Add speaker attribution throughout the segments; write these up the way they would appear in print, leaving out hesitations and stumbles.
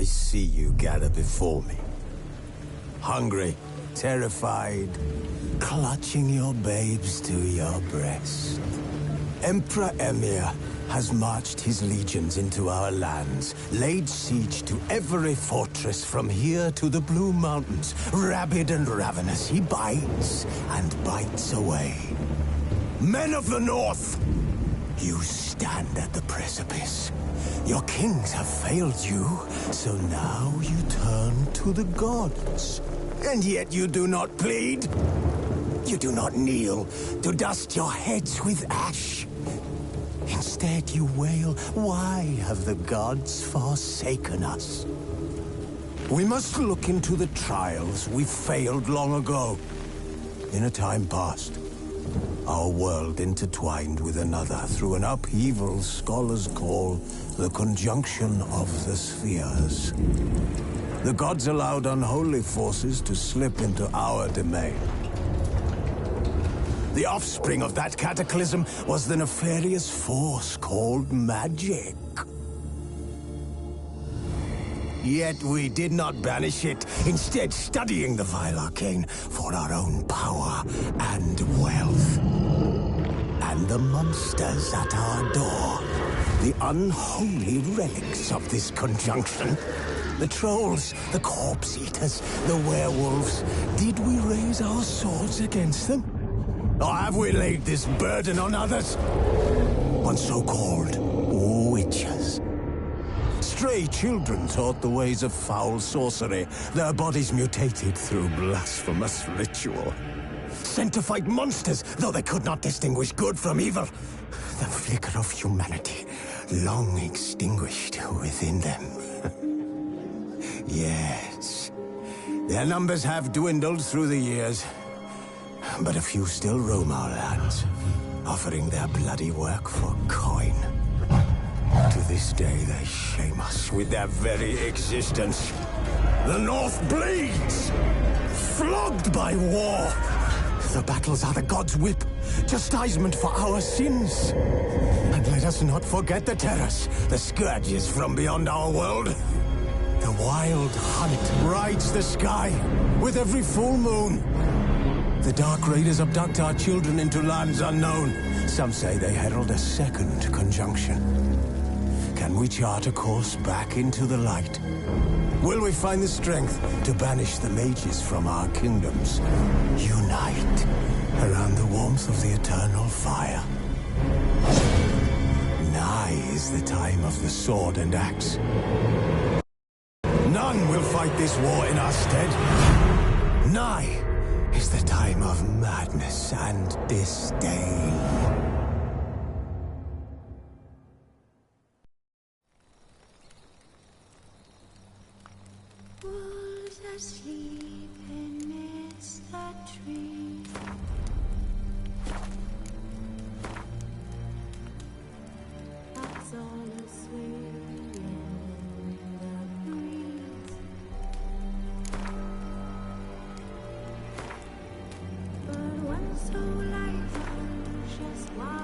Speaker 1: I see you gather before me. Hungry, terrified, clutching your babes to your breast. Emperor Emir has marched his legions into our lands, laid siege to every fortress from here to the Blue Mountains. Rabid and ravenous, he bites and bites away. Men of the North, you stand at the precipice. Your kings have failed you, so now you turn to the gods. And yet you do not plead. You do not kneel to dust your heads with ash. Instead you wail, why have the gods forsaken us? We must look into the trials we failed long ago. In a time past, our world intertwined with another through an upheaval scholars call the conjunction of the spheres. The gods allowed unholy forces to slip into our domain. The offspring of that cataclysm was the nefarious force called magic. Yet we did not banish it, instead studying the vile arcane for our own power and wealth. And the monsters at our door, the unholy relics of this conjunction. The trolls, the corpse-eaters, the werewolves. Did we raise our swords against them? Or have we laid this burden on others? On so-called witches. Stray children taught the ways of foul sorcery, their bodies mutated through blasphemous ritual. Sent to fight monsters, though they could not distinguish good from evil. The flicker of humanity, long extinguished within them. Yes, their numbers have dwindled through the years. But a few still roam our lands, offering their bloody work for coin. To this day, they shame us with their very existence. The North bleeds, flogged by war. The battles are the gods' whip, chastisement for our sins. And let us not forget the terrors, the scourges from beyond our world. The wild hunt rides the sky with every full moon. The Dark Raiders abduct our children into lands unknown. Some say they herald a second conjunction. Can we chart a course back into the light? Will we find the strength to banish the mages from our kingdoms? Unite around the warmth of the eternal fire. Nigh is the time of the sword and axe. None will fight this war in our stead. Nigh is the time of madness and disdain.
Speaker 2: Wolves asleep amidst the trees. Fox all asleep in the breeze. But one soul lies just why.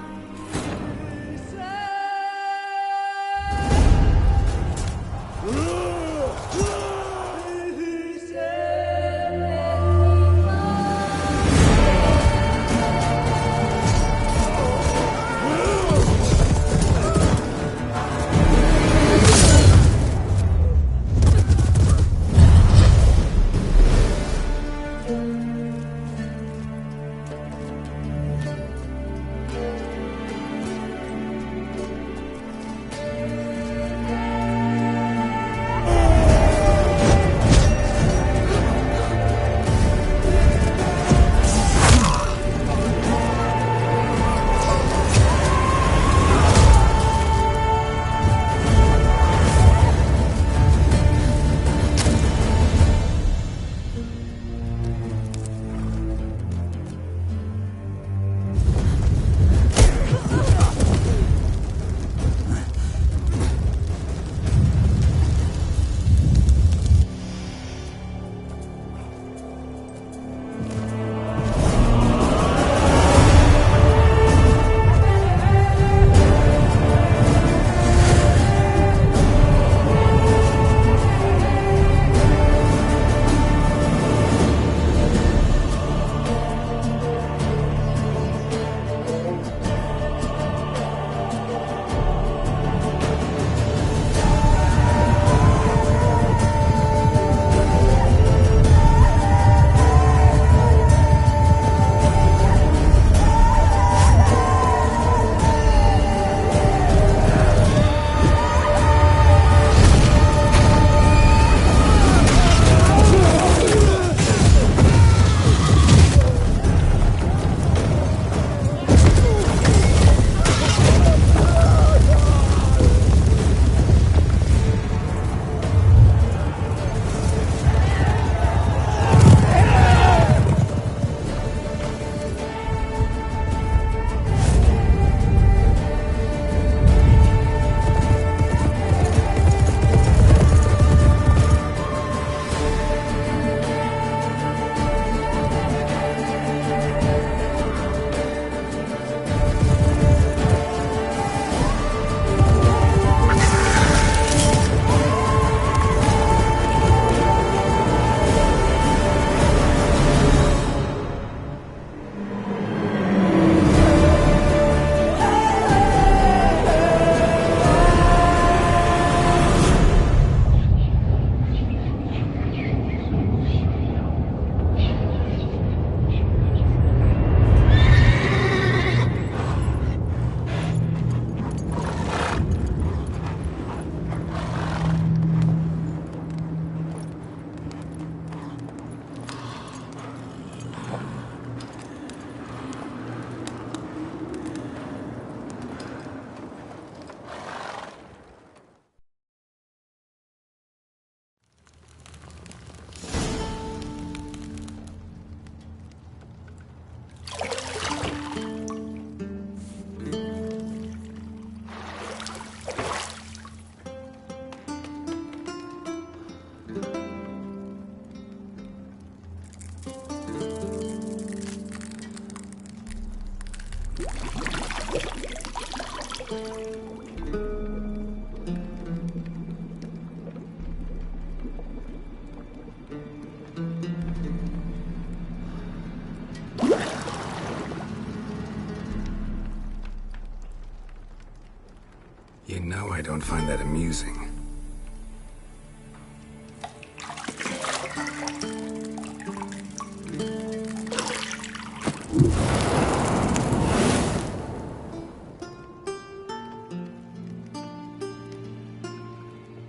Speaker 3: You know I don't find that amusing.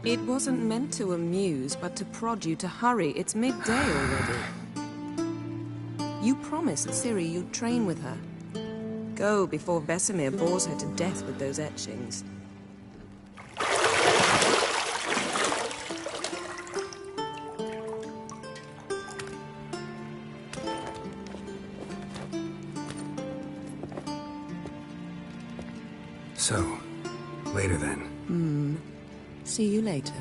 Speaker 4: It wasn't meant to amuse, but to prod you to hurry. It's midday already. You promised Ciri you'd train with her. Go before Vesemir bores her to death with those etchings.
Speaker 3: So, later then.
Speaker 4: See you later.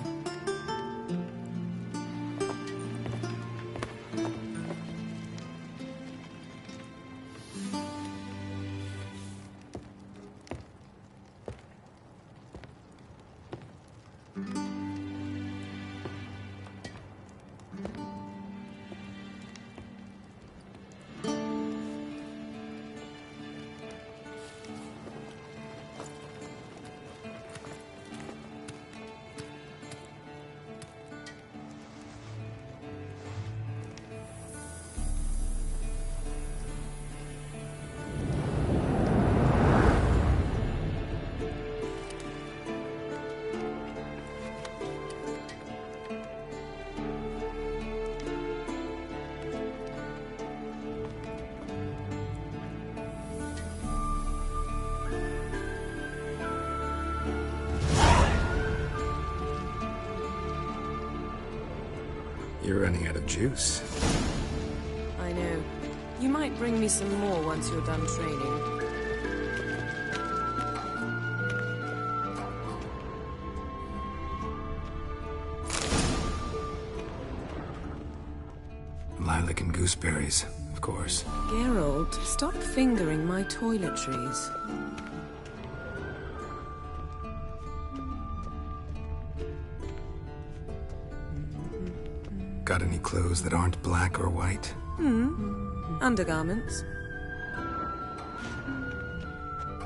Speaker 3: You're running out of juice.
Speaker 4: I know. You might bring me some more once you're done training.
Speaker 3: Lilac and gooseberries, of course.
Speaker 4: Geralt, stop fingering my toiletries.
Speaker 3: Got any clothes that aren't black or white?
Speaker 4: Undergarments.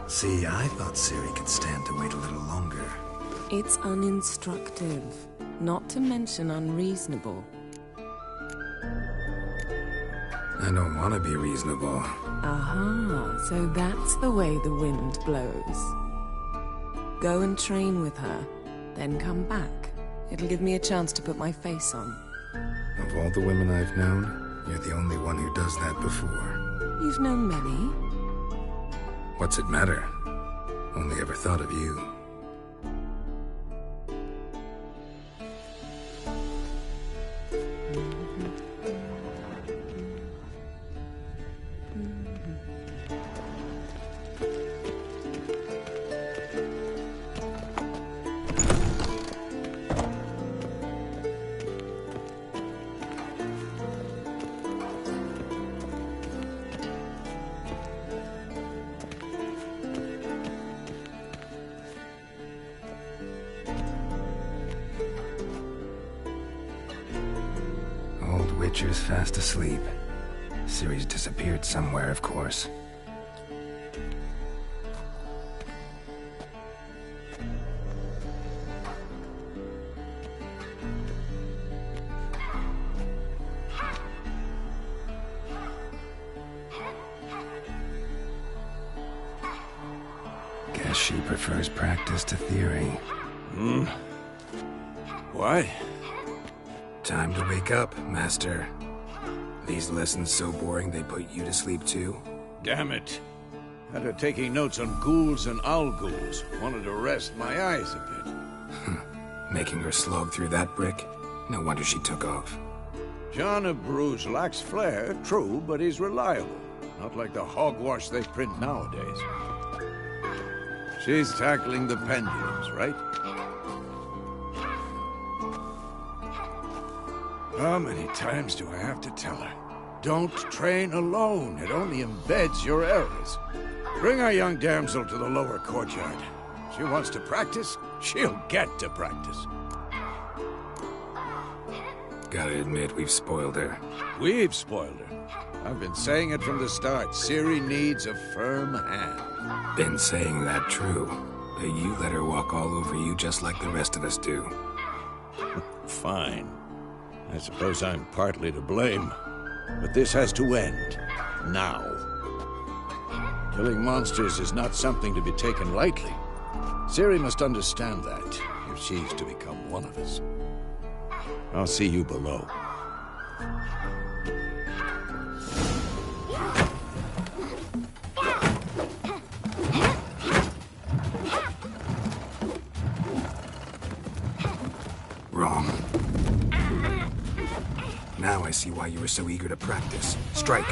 Speaker 3: See, I thought Ciri could stand to wait a little longer.
Speaker 4: It's uninstructive, not to mention unreasonable.
Speaker 3: I don't want to be reasonable.
Speaker 4: Aha, so that's the way the wind blows. Go and train with her, then come back. It'll give me a chance to put my face on.
Speaker 3: Of all the women I've known, you're the only one who does that before.
Speaker 4: You've known many.
Speaker 3: What's it matter? Only ever thought of you. Witcher's fast asleep. Ciri's disappeared somewhere, of course. Guess she prefers practice to theory.
Speaker 1: What?
Speaker 3: Time to wake up, Master. These lessons so boring they put you to sleep too?
Speaker 5: Damn it. Had her taking notes on ghouls and owl ghouls. Wanted to rest my eyes a bit.
Speaker 3: Making her slog through that brick? No wonder she took off.
Speaker 5: John of Bruges lacks flair, true, but he's reliable. Not like the hogwash they print nowadays. She's tackling the pendulums, right? How many times do I have to tell her? Don't train alone. It only embeds your errors. Bring our young damsel to the lower courtyard. She wants to practice? She'll get to practice.
Speaker 3: Gotta admit, we've spoiled her.
Speaker 5: We've spoiled her. I've been saying it from the start. Ciri needs a firm hand.
Speaker 3: Been saying that true. But you let her walk all over you just like the rest of us do.
Speaker 5: Fine. I suppose I'm partly to blame. But this has to end. Now. Killing monsters is not something to be taken lightly. Ciri must understand that, if she's to become one of us. I'll see you below.
Speaker 3: Wrong. Now I see why you were so eager to practice. Strike.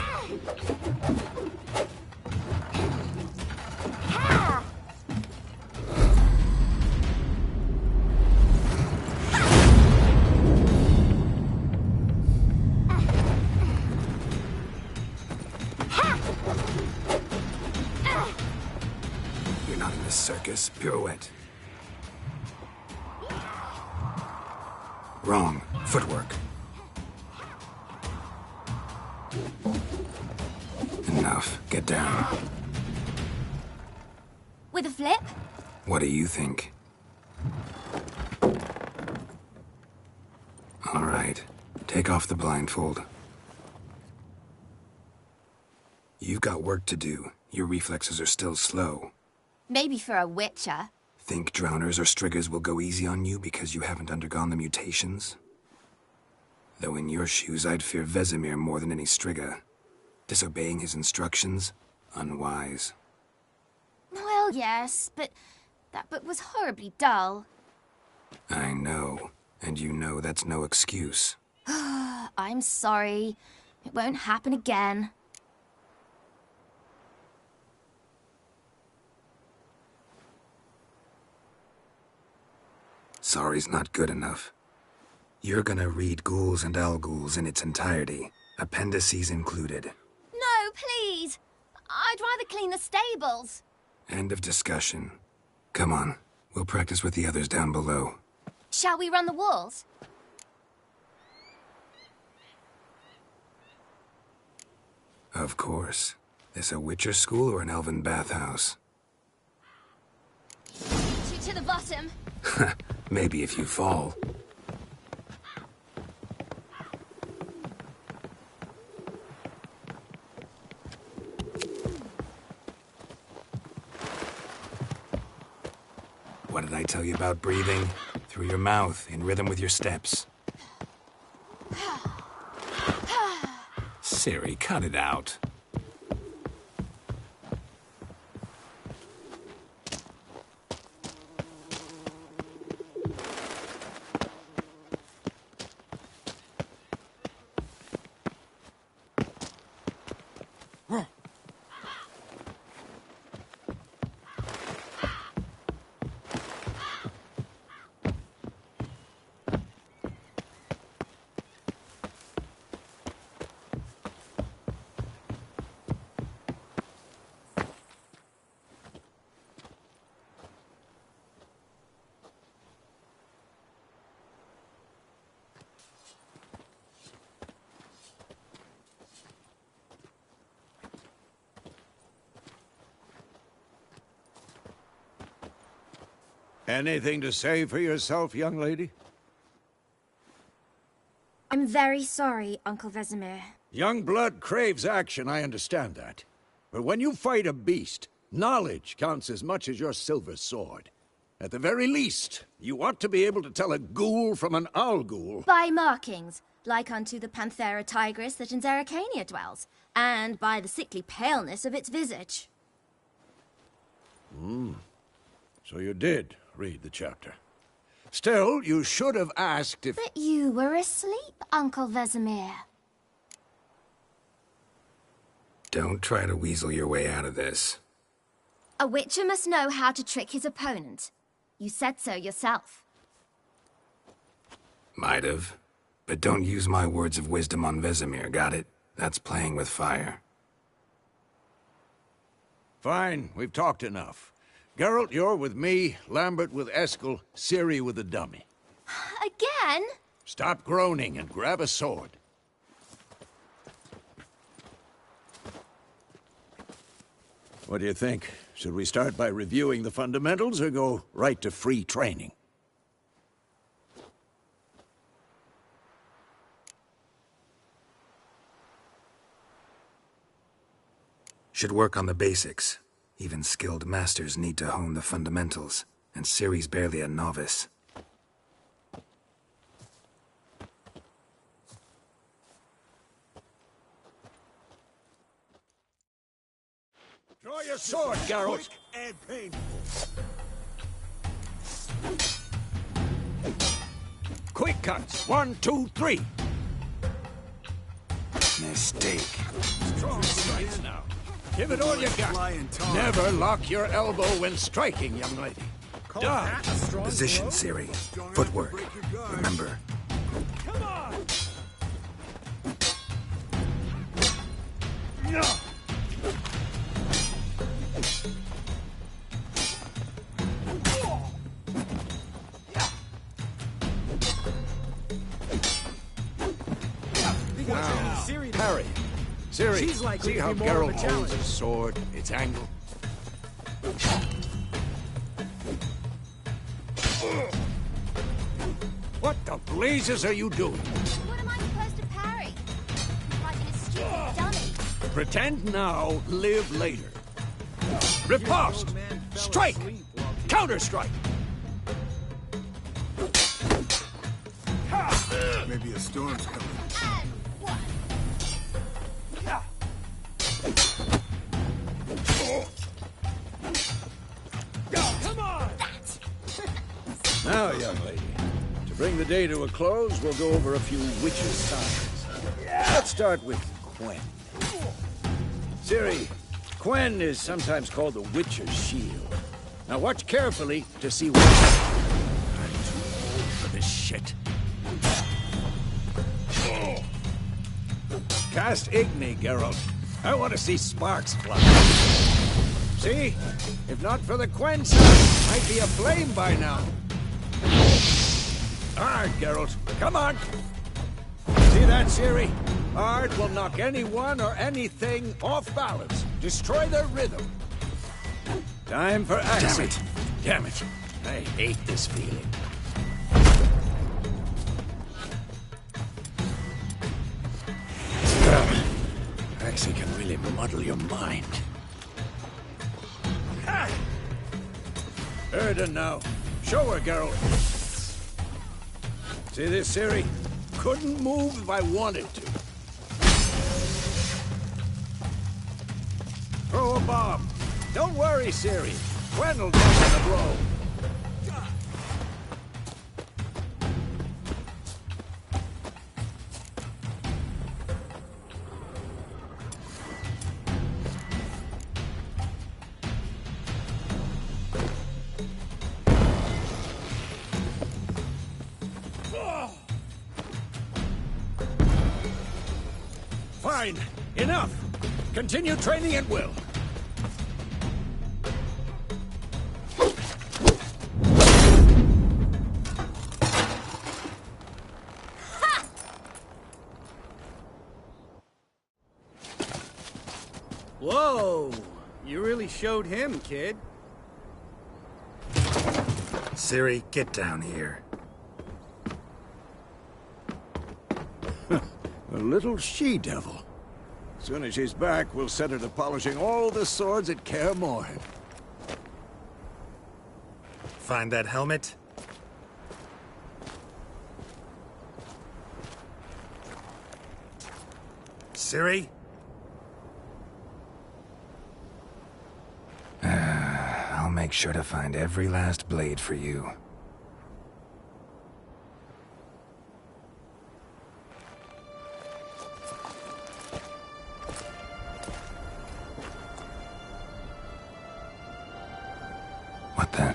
Speaker 3: You're not in this circus. Pirouette. Wrong. Footwork. Enough. Get down.
Speaker 6: With a flip?
Speaker 3: What do you think? All right. Take off the blindfold. You've got work to do. Your reflexes are still slow.
Speaker 6: Maybe for a witcher.
Speaker 3: Think drowners or striggers will go easy on you because you haven't undergone the mutations? Though in your shoes, I'd fear Vesemir more than any strigger. Disobeying his instructions? Unwise.
Speaker 6: Well, yes, but that book was horribly dull.
Speaker 3: I know. And you know that's no excuse.
Speaker 6: I'm sorry. It won't happen again.
Speaker 3: Sorry's not good enough. You're gonna read Ghouls and Alghouls in its entirety, appendices included.
Speaker 6: No, please! I'd rather clean the stables.
Speaker 3: End of discussion. Come on, we'll practice with the others down below.
Speaker 6: Shall we run the walls?
Speaker 3: Of course. This a Witcher school or an elven bathhouse?
Speaker 6: To the bottom.
Speaker 3: Maybe if you fall. What did I tell you about breathing? Through your mouth, in rhythm with your steps. Ciri, cut it out.
Speaker 5: Anything to say for yourself, young lady?
Speaker 6: I'm very sorry, Uncle Vesemir.
Speaker 5: Young blood craves action, I understand that. But when you fight a beast, knowledge counts as much as your silver sword. At the very least, you ought to be able to tell a ghoul from an Alghoul.
Speaker 6: By markings, like unto the Panthera tigris that in Zerrikania dwells, and by the sickly paleness of its visage.
Speaker 5: So you did read the chapter. Still, you should have asked if...
Speaker 6: But you were asleep, Uncle Vesemir.
Speaker 3: Don't try to weasel your way out of this.
Speaker 6: A witcher must know how to trick his opponent. You said so yourself.
Speaker 3: Might have. But don't use my words of wisdom on Vesemir, got it? That's playing with fire.
Speaker 5: Fine, we've talked enough. Geralt, you're with me, Lambert with Eskel, Ciri with the dummy.
Speaker 6: Again?
Speaker 5: Stop groaning and grab a sword. What do you think? Should we start by reviewing the fundamentals or go right to free training?
Speaker 3: Should work on the basics. Even skilled masters need to hone the fundamentals, and Ciri's barely a novice.
Speaker 5: Draw your sword, Geralt!
Speaker 1: And painful.
Speaker 5: Quick cuts! 1, 2, 3!
Speaker 3: Mistake.
Speaker 5: Strong strikes now. Give it all you got.
Speaker 1: Flying tar.
Speaker 5: Never lock your elbow when striking, young lady. Dodge.
Speaker 3: Position, Ciri. Footwork. Remember.
Speaker 5: Come on! Parry. Ciri,
Speaker 7: She's likely
Speaker 5: see
Speaker 7: to
Speaker 5: how
Speaker 7: be more of a
Speaker 5: Geralt holds
Speaker 7: challenge.
Speaker 5: his sword, its angle? What the blazes are you doing?
Speaker 6: What am I supposed to parry? Fighting a stupid dummy.
Speaker 5: Pretend now, live later. Riposte! Strike! Counter-strike!
Speaker 1: Maybe a storm's coming.
Speaker 6: And one.
Speaker 5: Come on! Now, young lady, to bring the day to a close, we'll go over a few witches' signs. Let's start with Quen. Ciri, Quen is sometimes called the Witcher's Shield. Now watch carefully to see what... I'm too old for this shit. Cast Igni, Geralt. I want to see sparks fly. See? If not for the Quen sign, I'd be aflame by now. Ard, Geralt. Come on. See that, Ciri? Ard will knock anyone or anything off balance. Destroy their rhythm. Time for action. Damn it. I hate this feeling. Axie can really muddle your mind. Erden now. Show her, Geralt. See this, Ciri? Couldn't move if I wanted to. Throw a bomb. Don't worry, Ciri. Quen will take the blow. Fine. Enough. Continue training at will.
Speaker 7: Whoa! You really showed him, kid.
Speaker 3: Ciri, get down here.
Speaker 5: A little she-devil. As soon as she's back, we'll set her to polishing all the swords at Kaer Morhen.
Speaker 3: Find that helmet? Ciri? I'll make sure to find every last blade for you. What the?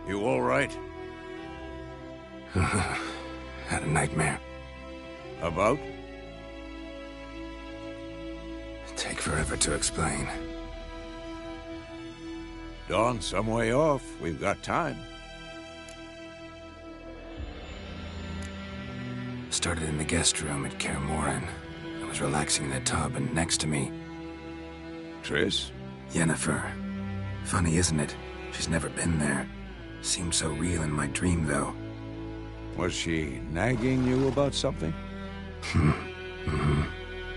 Speaker 5: You all right?
Speaker 3: Had a nightmare.
Speaker 5: About?
Speaker 3: Take forever to explain.
Speaker 5: Dawn, some way off. We've got time.
Speaker 3: Started in the guest room at Kaer Morhen. I was relaxing in the tub, and next to me,
Speaker 5: Triss?
Speaker 3: Yennefer. Funny, isn't it? She's never been there. Seemed so real in my dream, though.
Speaker 5: Was she nagging you about something?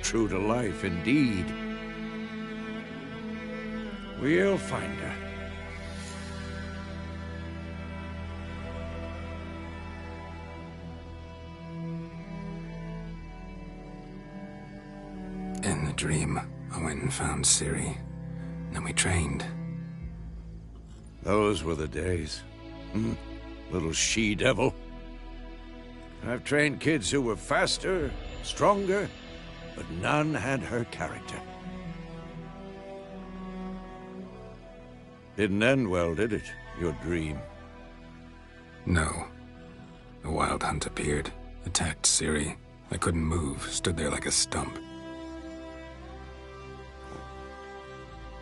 Speaker 5: True to life, indeed. We'll find her.
Speaker 3: In the dream, I went and found Ciri. Then we trained.
Speaker 5: Those were the days. Little she-devil. I've trained kids who were faster, stronger, but none had her character. Didn't end well, did it? Your dream?
Speaker 3: No. A wild hunt appeared, attacked Ciri. I couldn't move, stood there like a stump.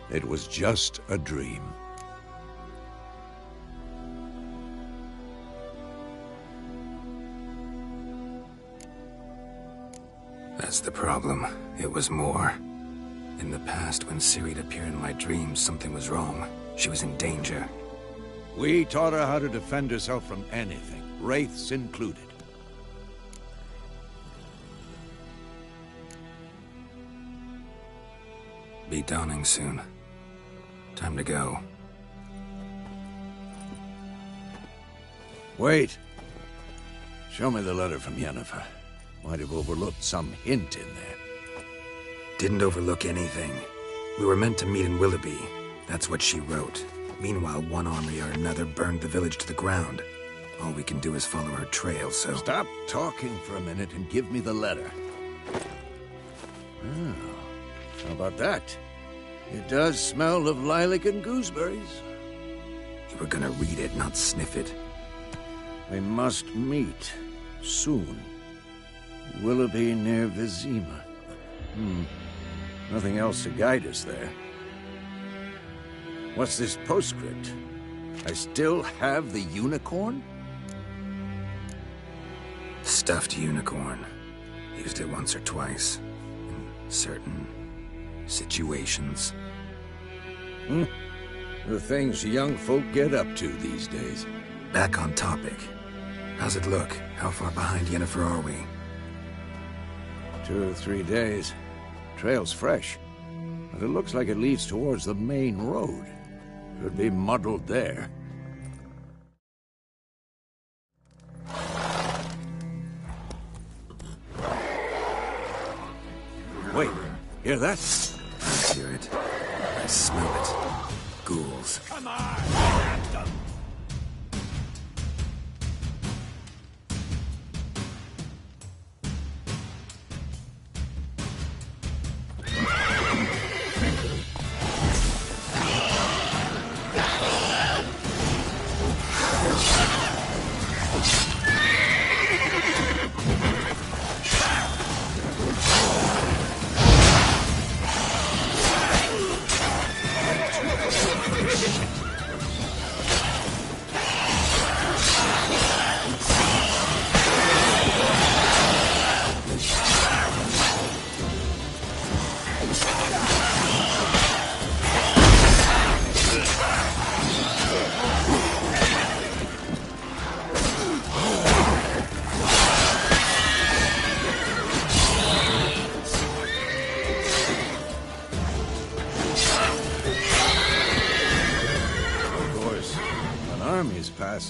Speaker 5: It was just a dream.
Speaker 3: That's the problem. It was more. In the past, when Ciri'd appear in my dreams, something was wrong. She was in danger.
Speaker 5: We taught her how to defend herself from anything, wraiths included.
Speaker 3: Be dawning soon. Time to go.
Speaker 5: Wait. Show me the letter from Yennefer. Might have overlooked some hint in there.
Speaker 3: Didn't overlook anything. We were meant to meet in Willoughby. That's what she wrote. Meanwhile, one army or another burned the village to the ground. All we can do is follow her trail, so...
Speaker 5: Stop talking for a minute and give me the letter. Oh, how about that? It does smell of lilac and gooseberries.
Speaker 3: You were gonna read it, not sniff it.
Speaker 5: We must meet. Soon. Willoughby near Vizima. Nothing else to guide us there. What's this postscript? I still have the unicorn?
Speaker 3: Stuffed unicorn. Used it once or twice. In certain situations.
Speaker 5: The things young folk get up to these days.
Speaker 3: Back on topic. How's it look? How far behind Yennefer are we?
Speaker 5: 2 or 3 days. Trail's fresh. But it looks like it leads towards the main road. Could be muddled there. Wait, hear that?
Speaker 3: I hear it. I smell it. Ghouls.
Speaker 5: Come on!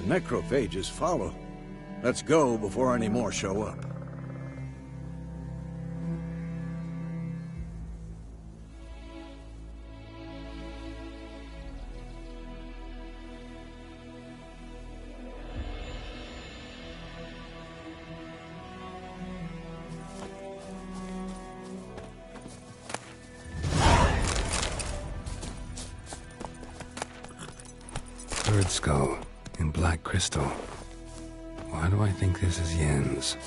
Speaker 5: Necrophages follow. Let's go before any more show up.
Speaker 3: Bird skull. in black crystal. Why do I think this is Yen's?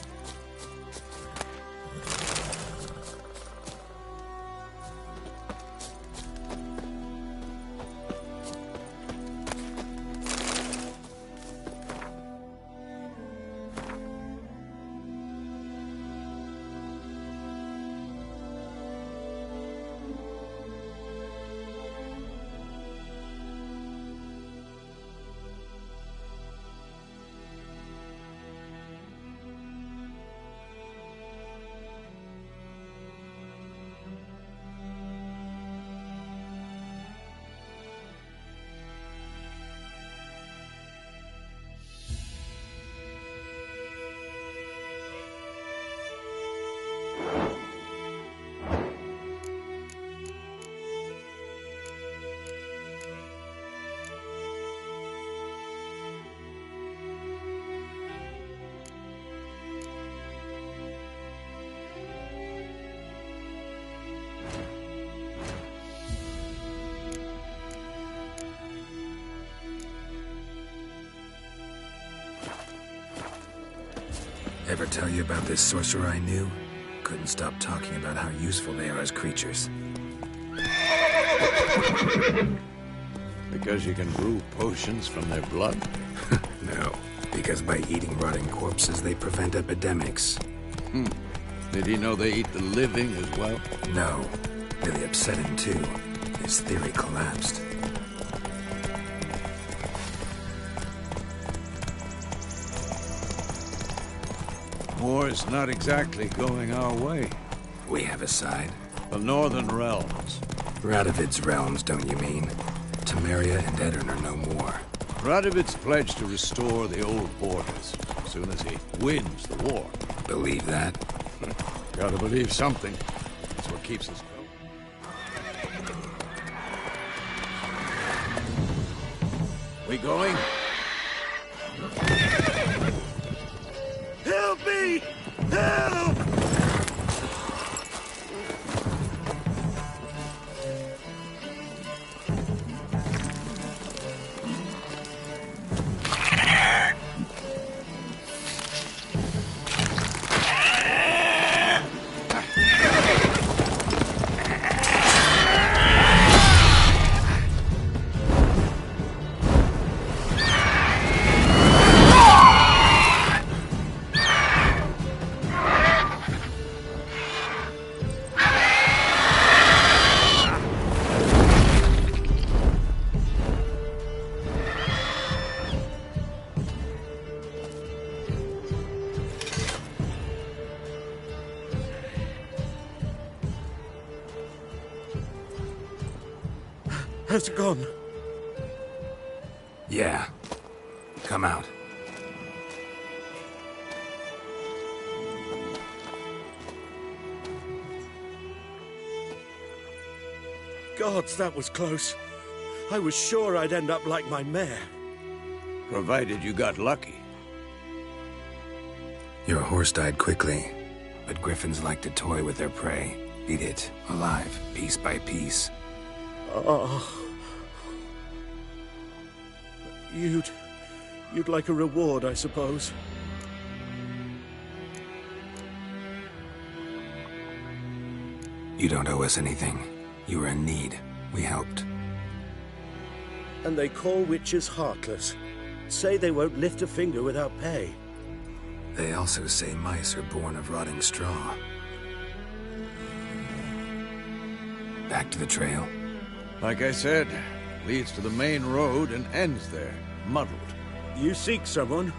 Speaker 3: Ever tell you about this sorcerer I knew? Couldn't stop talking about how useful they are as creatures.
Speaker 5: Because you can brew potions from their blood?
Speaker 3: No, because by eating rotting corpses, they prevent epidemics.
Speaker 5: Did he know they eat the living as well?
Speaker 3: No, really upset him too. His theory collapsed.
Speaker 5: War's not exactly going our way.
Speaker 3: We have a side.
Speaker 5: The Northern Realms.
Speaker 3: Radovid's realms, don't you mean? Temeria and Edirn are no more.
Speaker 5: Radovid's pledged to restore the old borders as soon as he wins the war.
Speaker 3: Believe that?
Speaker 5: Gotta believe something. That's what keeps us going. We going? Help me! Help!
Speaker 7: Has it gone?
Speaker 3: Yeah. Come out.
Speaker 7: Gods, that was close. I was sure I'd end up like my mare.
Speaker 5: Provided you got lucky.
Speaker 3: Your horse died quickly, but griffins like to toy with their prey. Eat it, alive, piece by piece.
Speaker 7: Oh. You'd like a reward, I suppose.
Speaker 3: You don't owe us anything. You were in need. We helped.
Speaker 7: And they call witches heartless. Say they won't lift a finger without pay.
Speaker 3: They also say mice are born of rotting straw. Back to the trail.
Speaker 5: Like I said, leads to the main road and ends there, muddled.
Speaker 7: You seek someone?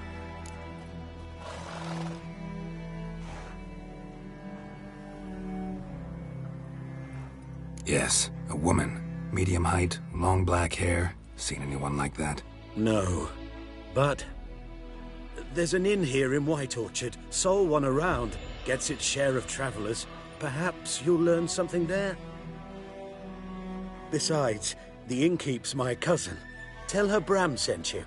Speaker 3: Yes, a woman. Medium height, long black hair. Seen anyone like that?
Speaker 7: No. But there's an inn here in White Orchard. Sole one around. Gets its share of travelers. Perhaps you'll learn something there? Besides, the innkeep's my cousin. Tell her Bram sent you.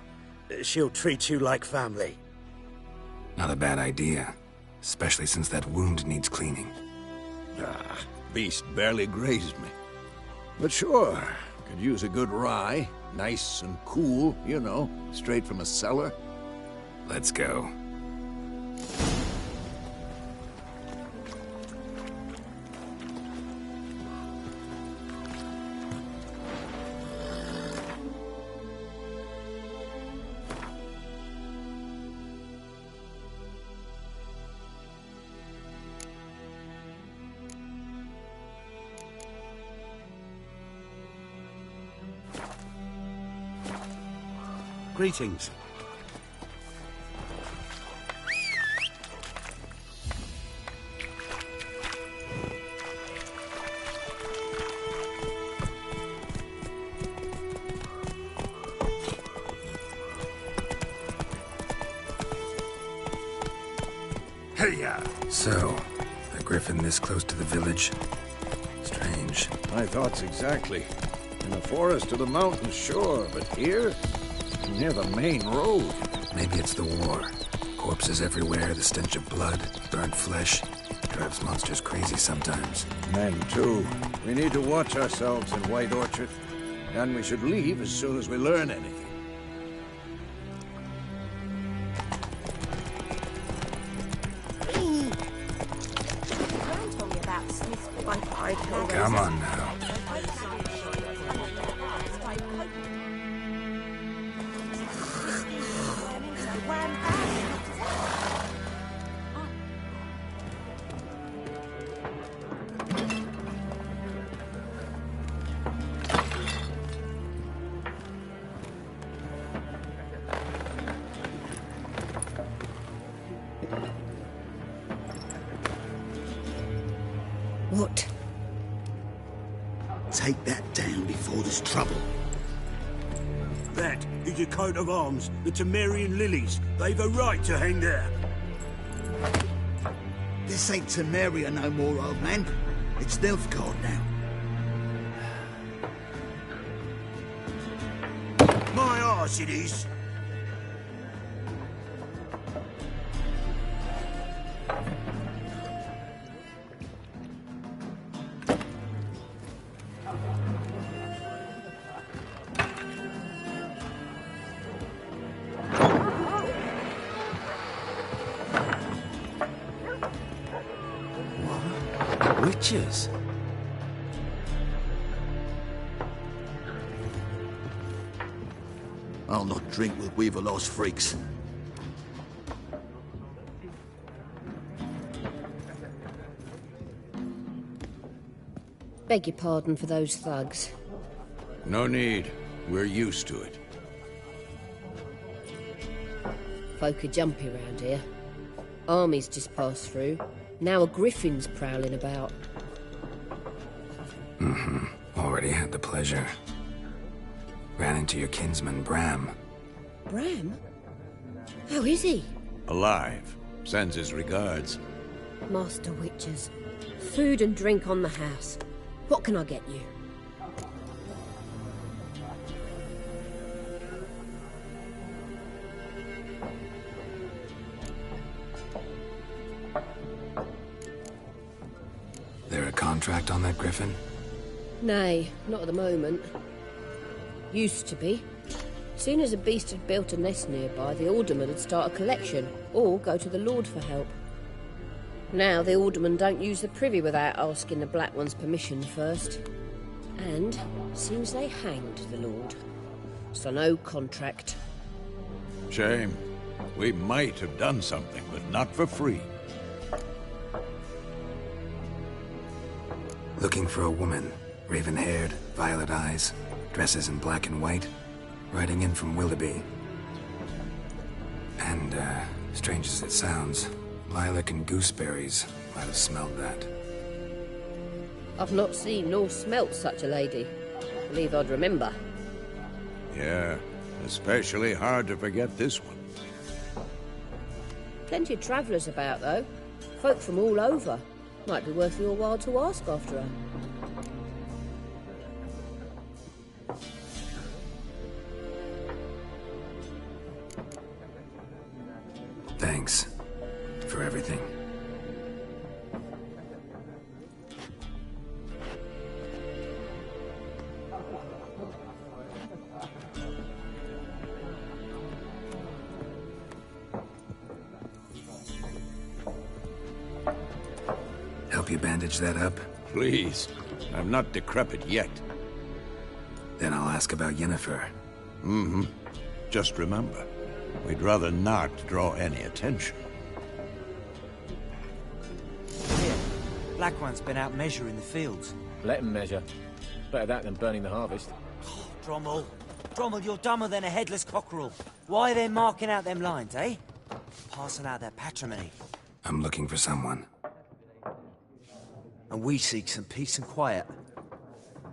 Speaker 7: She'll treat you like family.
Speaker 3: Not a bad idea. Especially since that wound needs cleaning.
Speaker 5: Beast barely grazed me. But sure, could use a good rye. Nice and cool, you know, straight from a cellar.
Speaker 3: Let's go.
Speaker 7: Greetings.
Speaker 3: Hey-ya! So, a griffin this close to the village? Strange.
Speaker 5: My thoughts exactly. In the forest or the mountain, sure, but here? Near the main road.
Speaker 3: Maybe it's the war. Corpses everywhere, the stench of blood, burnt flesh. Drives monsters crazy sometimes.
Speaker 5: Men, too. We need to watch ourselves in White Orchard. And we should leave as soon as we learn anything.
Speaker 3: Come on now.
Speaker 8: What?
Speaker 9: Take that down before there's trouble.
Speaker 7: That is a coat of arms, the Temerian lilies. They've a right to hang there.
Speaker 9: This ain't Temeria no more, old man. It's Nilfgaard now.
Speaker 7: My arse it is.
Speaker 1: Witches?
Speaker 9: I'll not drink with Weaverlost freaks.
Speaker 8: Beg your pardon for those thugs.
Speaker 5: No need. We're used to it.
Speaker 8: Folk are jumpy round here. Armies just passed through. Now a griffin's prowling about.
Speaker 3: Already had the pleasure. Ran into your kinsman, Bram.
Speaker 8: Bram? How is he?
Speaker 5: Alive. Sends his regards.
Speaker 8: Master Witches. Food and drink on the house. What can I get you?
Speaker 3: There a contract on that griffin?
Speaker 8: Nay, not at the moment. Used to be. Soon as a beast had built a nest nearby, the alderman would start a collection, or go to the Lord for help. Now the aldermen don't use the privy without asking the Black One's permission first. And seems they hanged the Lord. So no contract.
Speaker 5: Shame. We might have done something, but not for free.
Speaker 3: Looking for a woman. Raven-haired, violet eyes, dresses in black and white. Riding in from Willoughby. And, strange as it sounds, lilac and gooseberries might have smelled that.
Speaker 8: I've not seen nor smelt such a lady. Believe I'd remember.
Speaker 5: Yeah, especially hard to forget this one.
Speaker 8: Plenty of travellers about, though. Folk from all over. Might be worth your while to ask after her.
Speaker 3: Thanks for everything. bandage that up?
Speaker 5: Please. I'm not decrepit yet.
Speaker 3: Then I'll ask about Yennefer.
Speaker 5: Mm-hmm. Just remember, we'd rather not draw any attention.
Speaker 10: Here, Black One's been out measuring the fields.
Speaker 11: Let him measure. Better that than burning the harvest.
Speaker 10: Oh, Drommel, you're dumber than a headless cockerel. Why are they marking out them lines, eh? Passing out their patrimony.
Speaker 3: I'm looking for someone.
Speaker 10: And we seek some peace and quiet.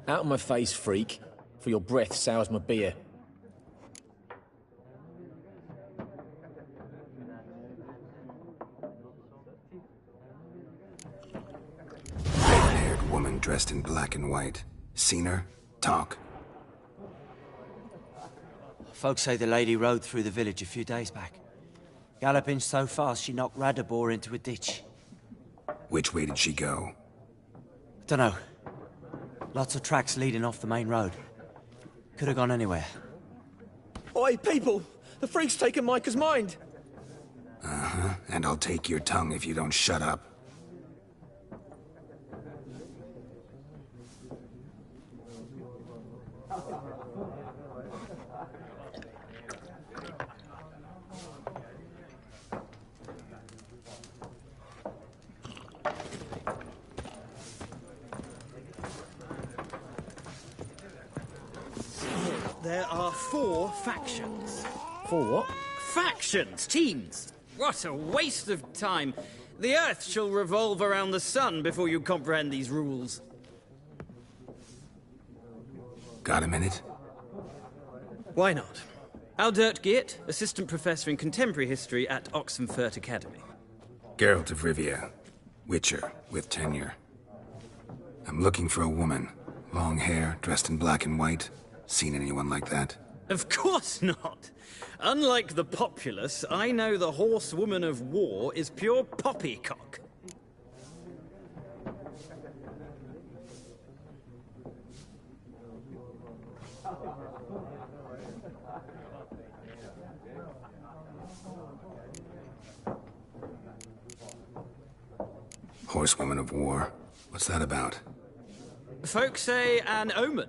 Speaker 11: Out of my face, freak. For your breath sours my beer.
Speaker 3: Red-haired woman dressed in black and white. Seen her? Talk.
Speaker 10: Folks say the lady rode through the village a few days back. Galloping so fast she knocked Radabor into a ditch.
Speaker 3: Which way did she go?
Speaker 10: Dunno. Lots of tracks leading off the main road. Could have gone anywhere.
Speaker 11: Oi, people! The freak's taken Micah's mind!
Speaker 3: Uh-huh. And I'll take your tongue if you don't shut up.
Speaker 12: There are 4 factions.
Speaker 11: 4 what?
Speaker 12: Factions! Teams! What a waste of time! The Earth shall revolve around the sun before you comprehend these rules.
Speaker 3: Got a minute?
Speaker 12: Why not? Aldert Geert, Assistant Professor in Contemporary History at Oxenfurt Academy.
Speaker 3: Geralt of Rivia. Witcher, with tenure. I'm looking for a woman. Long hair, dressed in black and white. Seen anyone like that?
Speaker 12: Of course not! Unlike the populace, I know the horsewoman of war is pure poppycock.
Speaker 3: Horsewoman of war? What's that about?
Speaker 12: Folks say an omen.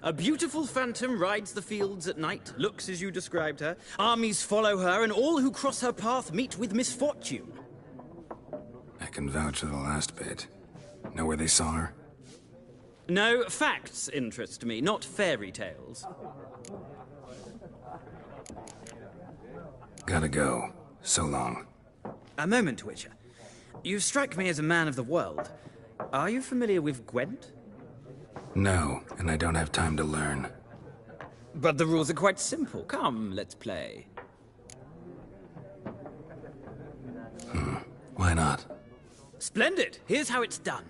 Speaker 12: A beautiful phantom rides the fields at night, looks as you described her. Armies follow her, and all who cross her path meet with misfortune.
Speaker 3: I can vouch for the last bit. Know where they saw her?
Speaker 12: No, facts interest me, not fairy tales.
Speaker 3: Gotta go. So long.
Speaker 12: A moment, Witcher. You strike me as a man of the world. Are you familiar with Gwent?
Speaker 3: No, and I don't have time to learn.
Speaker 12: But the rules are quite simple. Come, let's play.
Speaker 3: Why not?
Speaker 12: Splendid! Here's how it's done.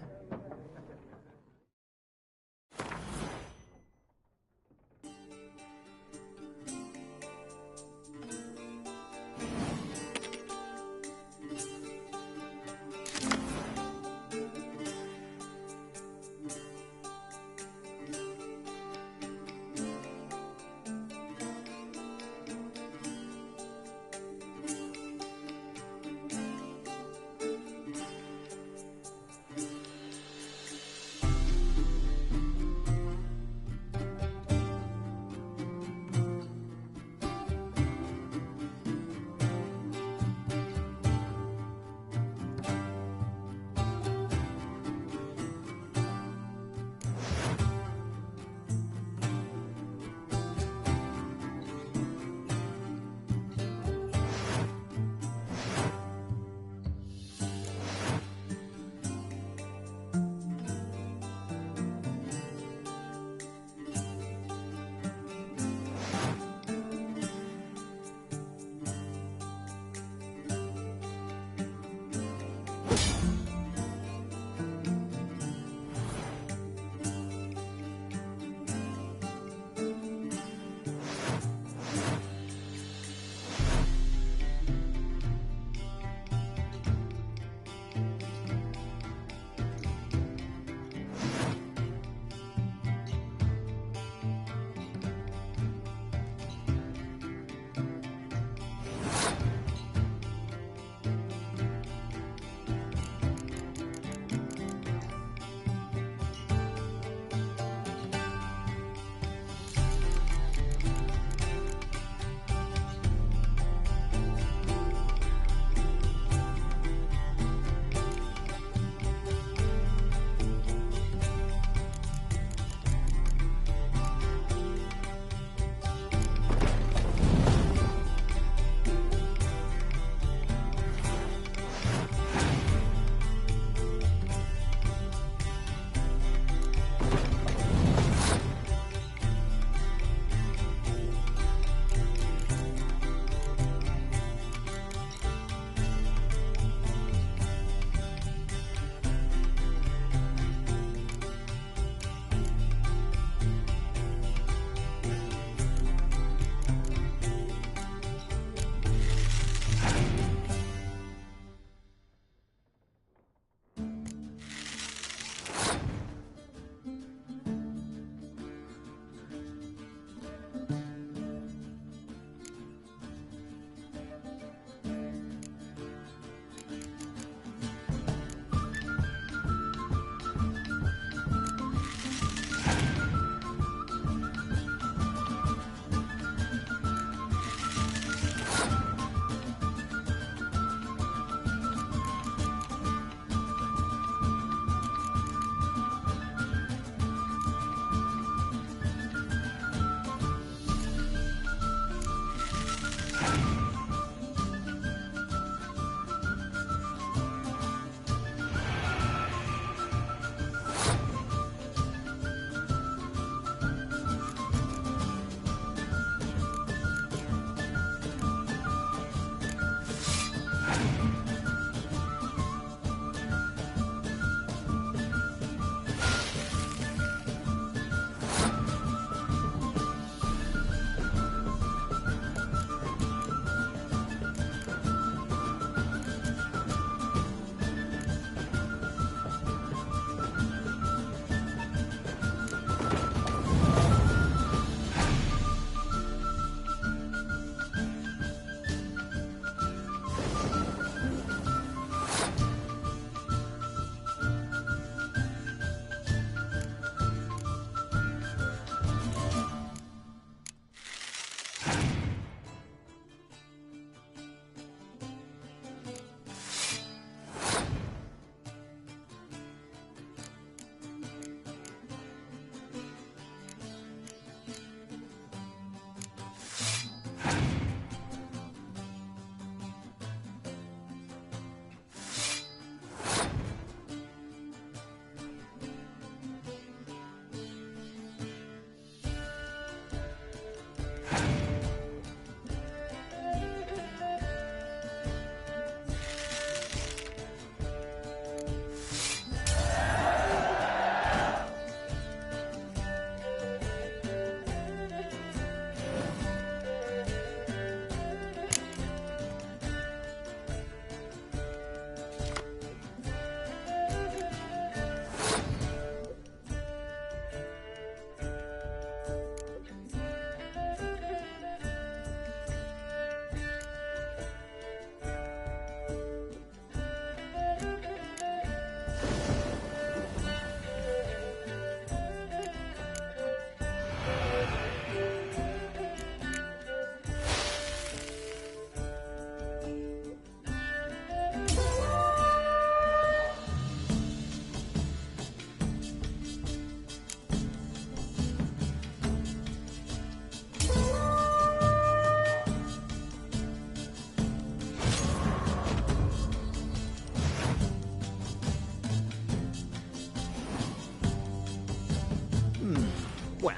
Speaker 12: Well,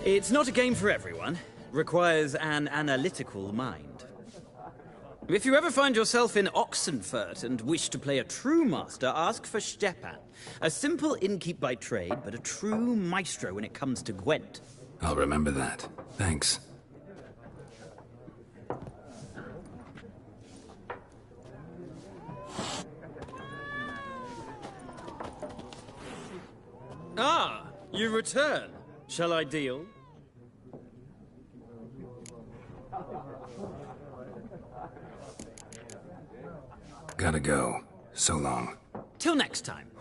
Speaker 12: it's not a game for everyone. Requires an analytical mind. If you ever find yourself in Oxenfurt and wish to play a true master, ask for Stepan. A simple innkeep by trade, but a true maestro when it comes to Gwent.
Speaker 3: I'll remember that. Thanks.
Speaker 12: Ah, you return. Shall I deal?
Speaker 3: Gotta go. So long.
Speaker 12: Till next time.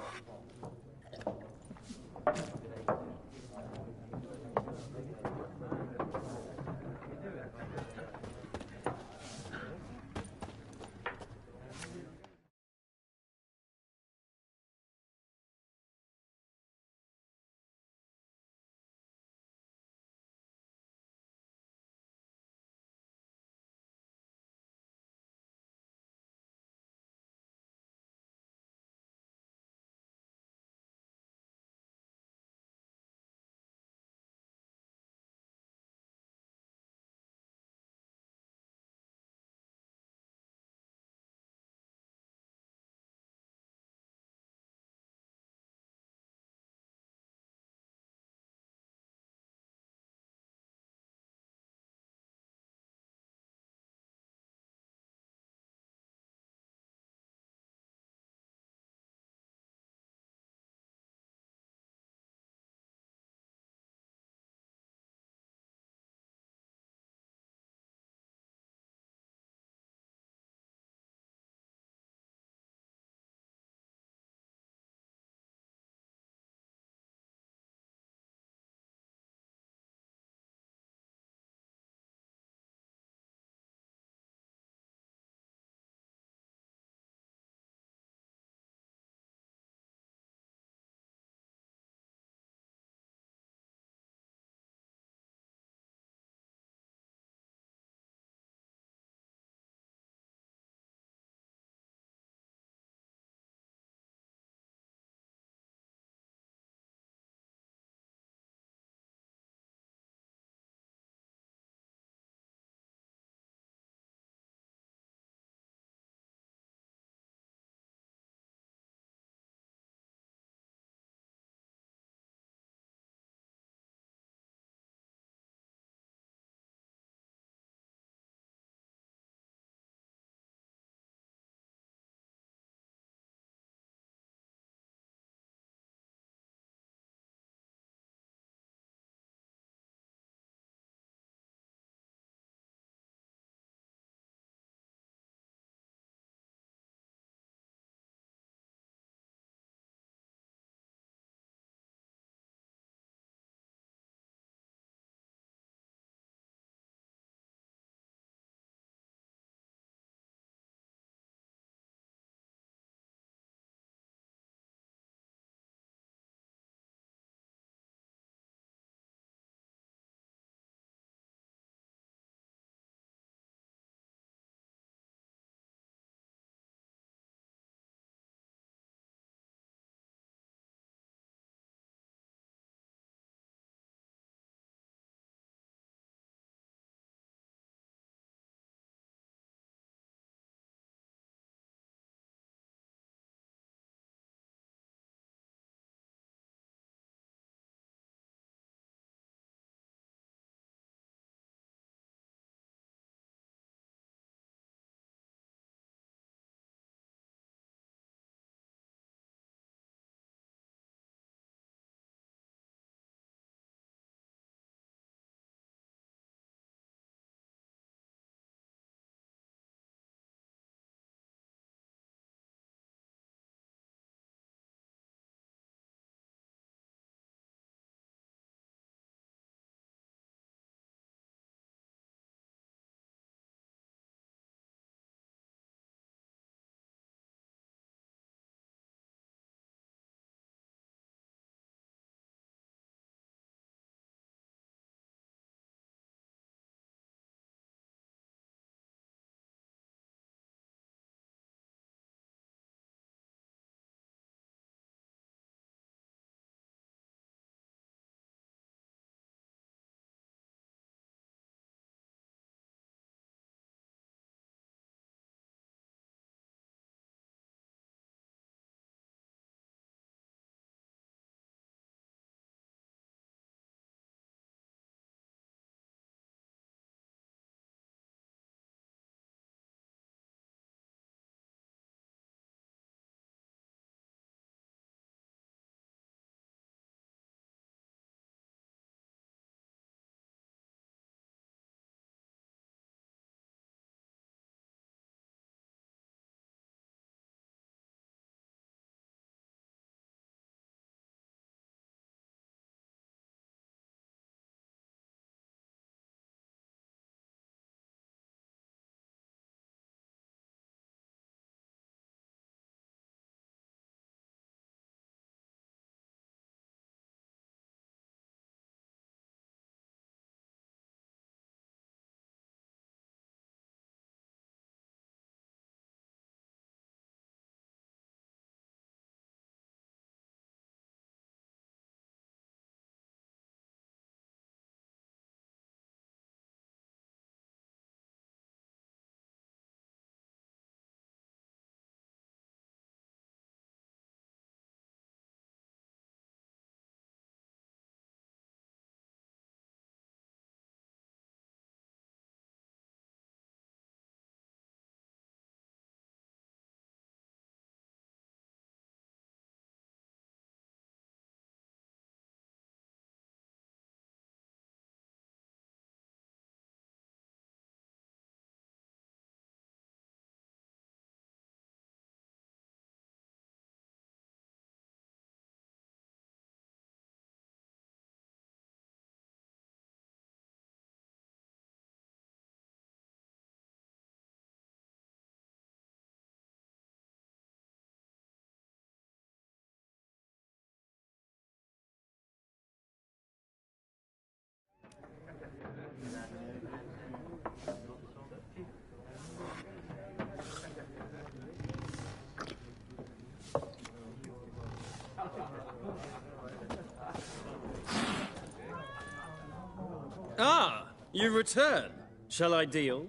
Speaker 12: Ah, you return. Shall I deal?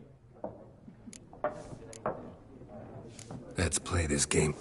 Speaker 3: Let's play this game.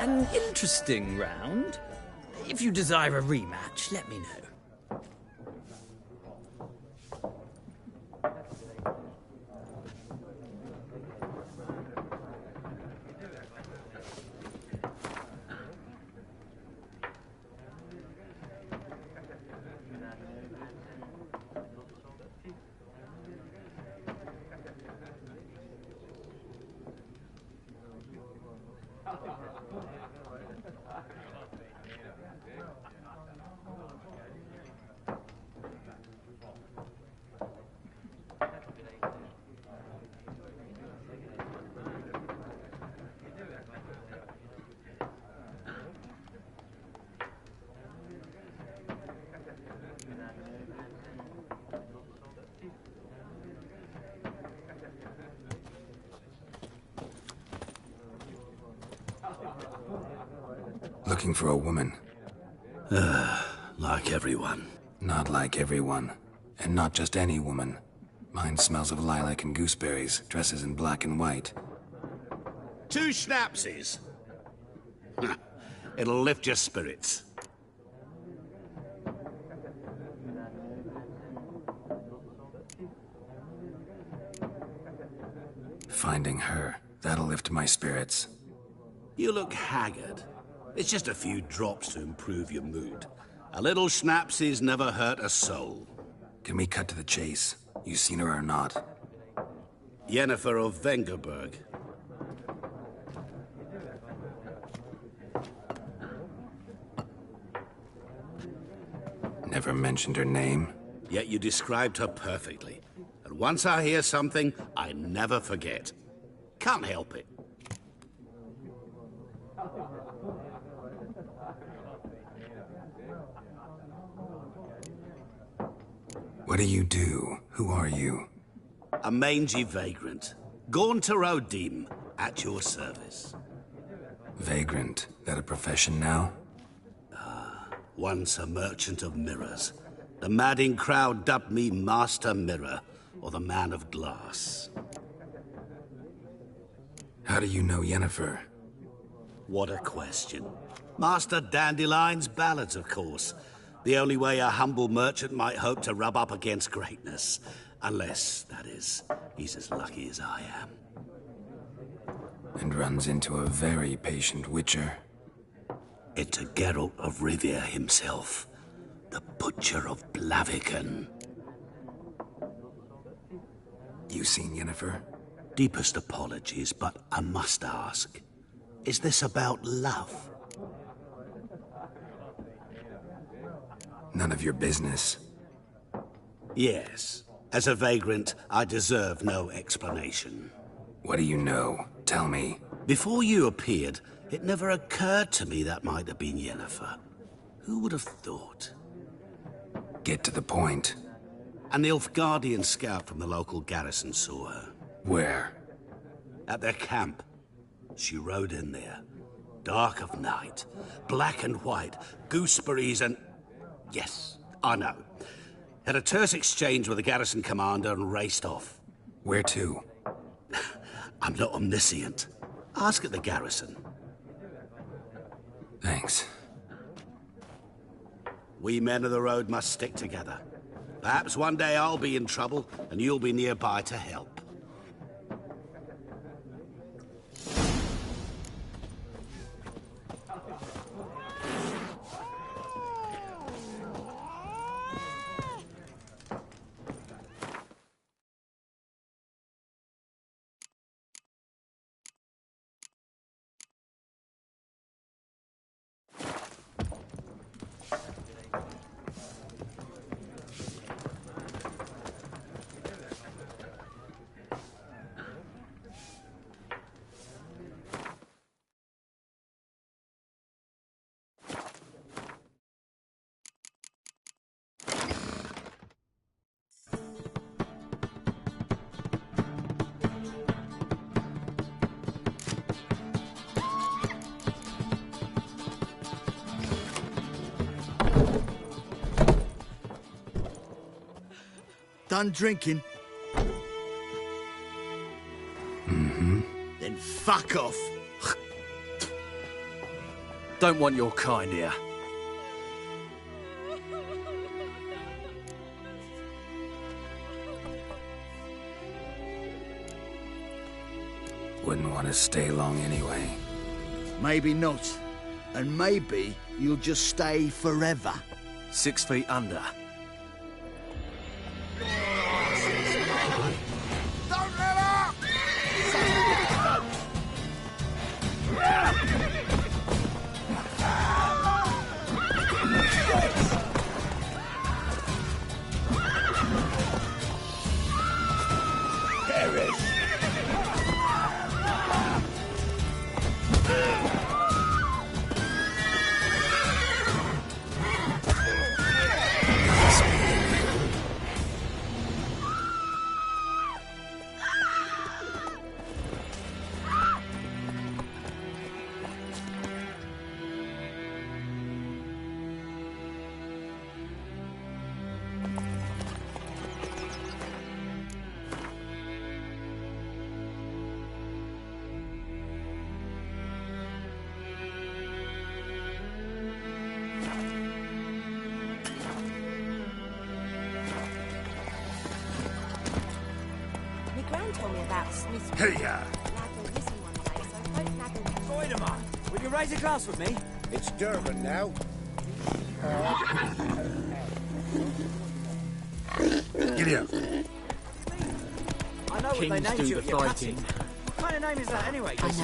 Speaker 12: An interesting round. If you desire a rematch, let me know.
Speaker 3: Looking for a woman.
Speaker 13: Like everyone.
Speaker 3: Not like everyone. And not just any woman. Mine smells of lilac and gooseberries, dresses in black and white.
Speaker 13: 2 schnapsies. It'll lift your spirits.
Speaker 3: Finding her, that'll lift my spirits.
Speaker 13: You look haggard. It's just a few drops to improve your mood. A little schnapsies never hurt a soul.
Speaker 3: Can we cut to the chase? You seen her or not?
Speaker 13: Yennefer of Vengerberg.
Speaker 3: Never mentioned her name.
Speaker 13: Yet you described her perfectly. And once I hear something, I never forget. Can't help it.
Speaker 3: What do you do? Who are you?
Speaker 13: A mangy vagrant. Gaunter Odim, at your service.
Speaker 3: Vagrant. That a profession now?
Speaker 13: Once a merchant of mirrors. The madding crowd dubbed me Master Mirror, or the Man of Glass.
Speaker 3: How do you know Yennefer?
Speaker 13: What a question. Master Dandelion's ballads, of course. The only way a humble merchant might hope to rub up against greatness. Unless, that is, he's as lucky as I am.
Speaker 3: And runs into a very patient witcher.
Speaker 13: Into Geralt of Rivia himself. The Butcher of Blaviken.
Speaker 3: You seen Yennefer?
Speaker 13: Deepest apologies, but I must ask. Is this about love?
Speaker 3: None of your business.
Speaker 13: Yes. As a vagrant, I deserve no explanation.
Speaker 3: What do you know? Tell me.
Speaker 13: Before you appeared, it never occurred to me that might have been Yennefer. Who would have thought?
Speaker 3: Get to the point.
Speaker 13: An Nilfgaardian scout from the local garrison saw her.
Speaker 3: Where?
Speaker 13: At their camp. She rode in there. Dark of night. Black and white. Gooseberries and... Yes, I know. Had a terse exchange with the garrison commander and raced off.
Speaker 3: Where to?
Speaker 13: I'm not omniscient. Ask at the garrison.
Speaker 3: Thanks.
Speaker 13: We men of the road must stick together. Perhaps one day I'll be in trouble and you'll be nearby to help.
Speaker 9: Done drinking?
Speaker 3: Mm-hmm.
Speaker 9: Then fuck off.
Speaker 7: Don't want your kind here.
Speaker 3: Wouldn't want to stay long anyway.
Speaker 9: Maybe not. And maybe you'll just stay forever.
Speaker 7: 6 feet under.
Speaker 9: Don't let up!
Speaker 5: Perish!
Speaker 2: Told me about Smith's.
Speaker 13: Hey, yeah.
Speaker 10: Voidemar, will you raise a glass with me?
Speaker 5: It's Durban now.
Speaker 13: Giddy up.
Speaker 10: I know what they
Speaker 11: Kings
Speaker 10: named
Speaker 11: do
Speaker 10: you
Speaker 11: the
Speaker 10: at your
Speaker 11: fighting.
Speaker 10: cutting. What kind of name is that anyway?
Speaker 6: It's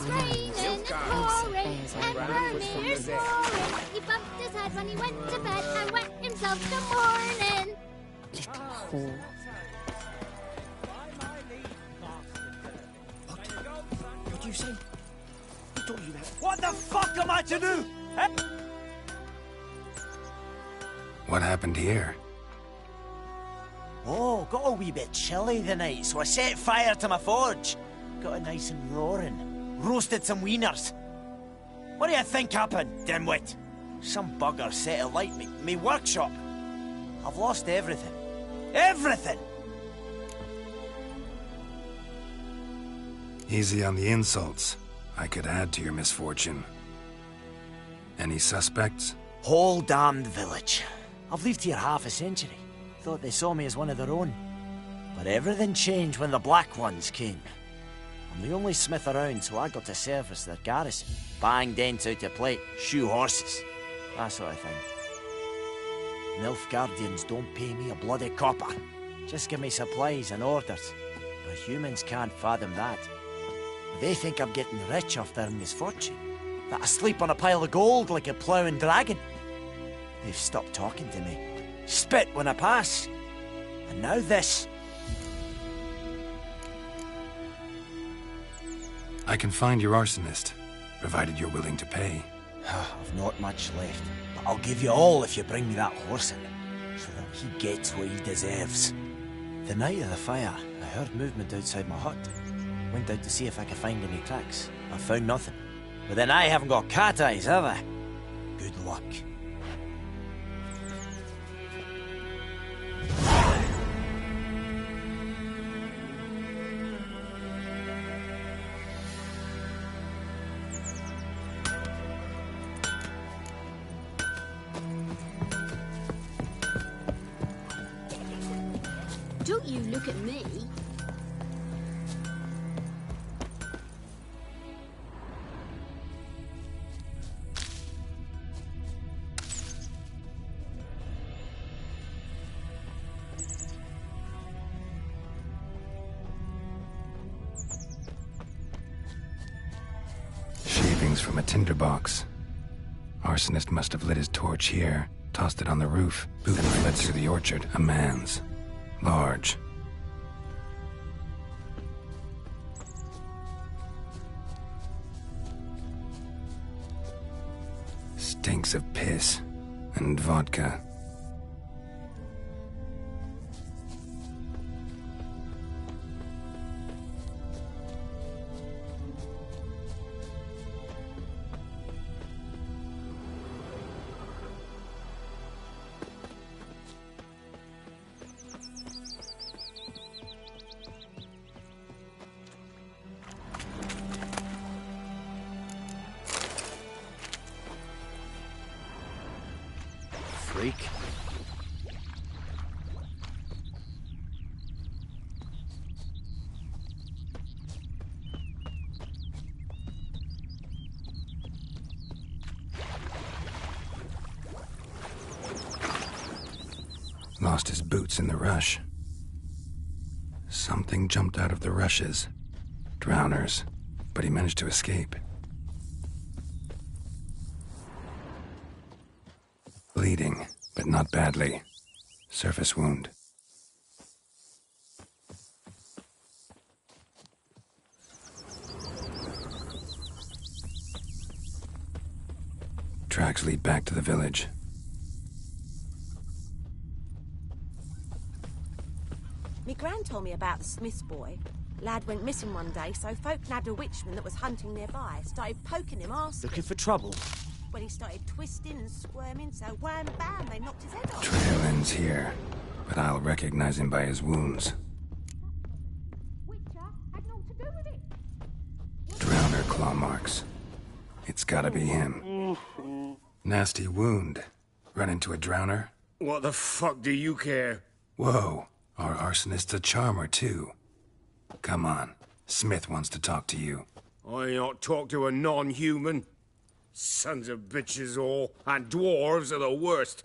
Speaker 6: raining and pouring, and Vermeer's roaring. He bumped his head when he went to bed and wet himself the morning.
Speaker 8: Little whore.
Speaker 11: What do you say? Who told you that?
Speaker 10: What the fuck am I to do? Eh?
Speaker 3: What happened here?
Speaker 10: Oh, got a wee bit chilly the night, so I set fire to my forge. Got it nice and roaring. Roasted some wieners. What do you think happened, dimwit? Some bugger set alight me workshop. I've lost everything. Everything!
Speaker 3: Easy on the insults. I could add to your misfortune. Any suspects?
Speaker 10: Whole damned village. I've lived here half a century. Thought they saw me as one of their own. But everything changed when the Black Ones came. I'm the only smith around, so I got to service their garrison. Bang dents out of plate, shoe horses. That sort of thing. Nilfgaardians don't pay me a bloody copper. Just give me supplies and orders. But humans can't fathom that. They think I'm getting rich off their misfortune. That I sleep on a pile of gold like a ploughing dragon. They've stopped talking to me. Spit when I pass. And now this.
Speaker 3: I can find your arsonist, provided you're willing to pay.
Speaker 10: I've not much left, but I'll give you all if you bring me that horse in, so that he gets what he deserves. The night of the fire, I heard movement outside my hut. Went out to see if I could find any tracks. I found nothing. But then I haven't got cat eyes, have I? Good luck.
Speaker 6: Don't you look at me.
Speaker 3: Shavings from a tinderbox. Arsonist must have lit his torch here, tossed it on the roof, then fled through the orchard. A man's. Large. Stinks of piss and vodka.
Speaker 7: freak.
Speaker 3: Lost his boots in the rush. Something jumped out of the rushes. Drowners. But he managed to escape. Bleeding, but not badly. Surface wound. Tracks lead back to the village.
Speaker 2: Me gran told me about the Smith's boy. Lad went missing one day, so folk nabbed a witchman that was hunting nearby. Started poking him arse.
Speaker 10: Looking for trouble?
Speaker 2: When he started twisting and squirming, so wham bam, they knocked his head off.
Speaker 3: Trail ends here, but I'll recognize him by his wounds.
Speaker 6: Witcher had naught to do with it.
Speaker 3: Drowner claw marks. It's gotta be him. Nasty wound. Run into a drowner?
Speaker 7: What the fuck do you care?
Speaker 3: Whoa, our arsonist's a charmer too. Come on, Smith wants to talk to you.
Speaker 7: I not talk to a non-human. Sons of bitches all, and dwarves are the worst.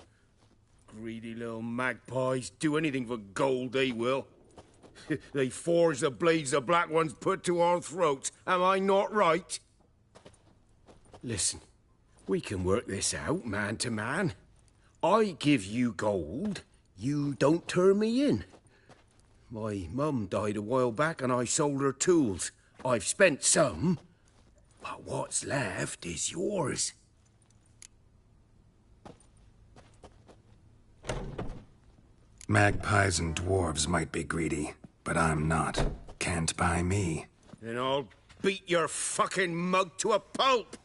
Speaker 7: Greedy little magpies, do anything for gold, they will. They forge the blades the black ones put to our throats, am I not right? Listen, we can work this out, man to man. I give you gold, you don't turn me in. My mum died a while back and I sold her tools. I've spent some, but what's left is yours.
Speaker 3: Magpies and dwarves might be greedy, but I'm not. Can't buy me.
Speaker 7: Then I'll beat your fucking mug to a pulp!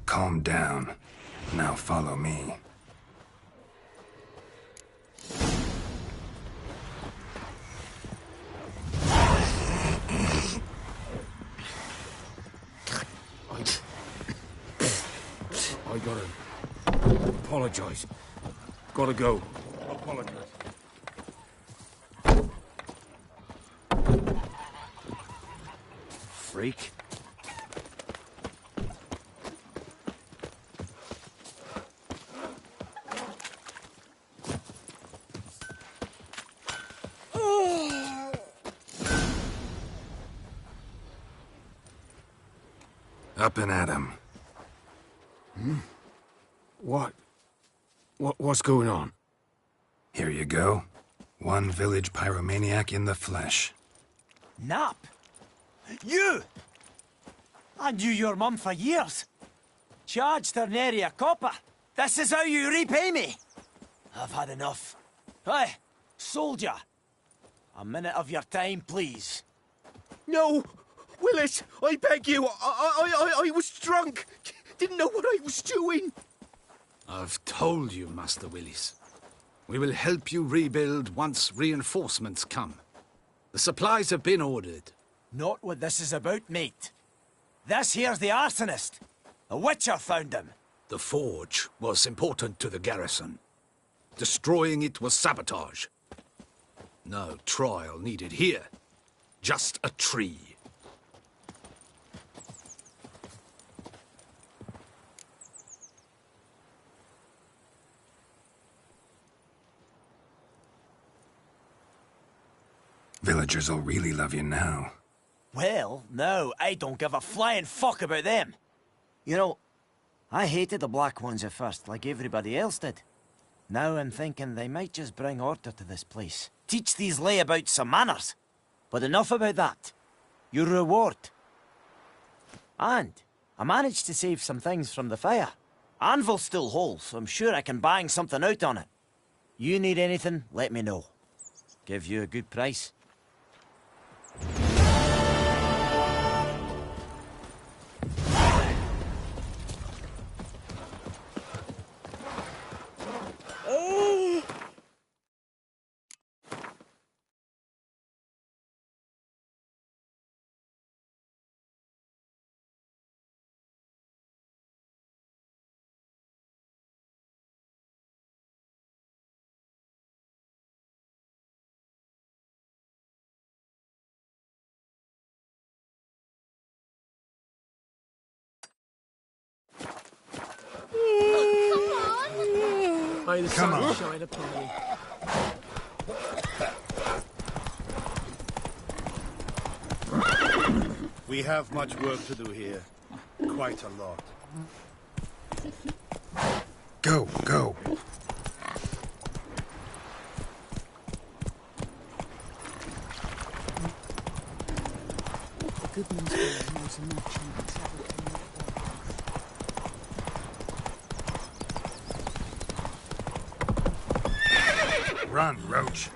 Speaker 3: Calm down. Now follow me.
Speaker 7: I gotta apologize. Gotta go. Apologize. Freak.
Speaker 3: Up and at him.
Speaker 7: What's going on?
Speaker 3: Here you go. One village pyromaniac in the flesh.
Speaker 10: Nap? You! I knew your mum for years. Charged her nary a copper. This is how you repay me. I've had enough. Hey, soldier. A minute of your time, please.
Speaker 7: No! Willis, I beg you. I was drunk. Didn't know what I was doing.
Speaker 13: I've told you, Master Willis. We will help you rebuild once reinforcements come. The supplies have been ordered.
Speaker 10: Not what this is about, mate. This here's the arsonist. A witcher found him.
Speaker 13: The forge was important to the garrison. Destroying it was sabotage. No trial needed here. Just a tree.
Speaker 3: Villagers will really love you now.
Speaker 10: Well, no, I don't give a flying fuck about them. You know, I hated the Black Ones at first, like everybody else did. Now I'm thinking they might just bring order to this place. Teach these layabouts some manners. But enough about that. Your reward. And I managed to save some things from the fire. Anvil's still whole, so I'm sure I can bang something out on it. You need anything, let me know. Give you a good price.
Speaker 11: May the
Speaker 13: Come
Speaker 11: sun
Speaker 13: on.
Speaker 11: shine upon you.
Speaker 13: We have much work to do here. Quite a lot. Go, go.
Speaker 14: The Goodman's Way knows a merchant that travelled from
Speaker 13: Run, Roach.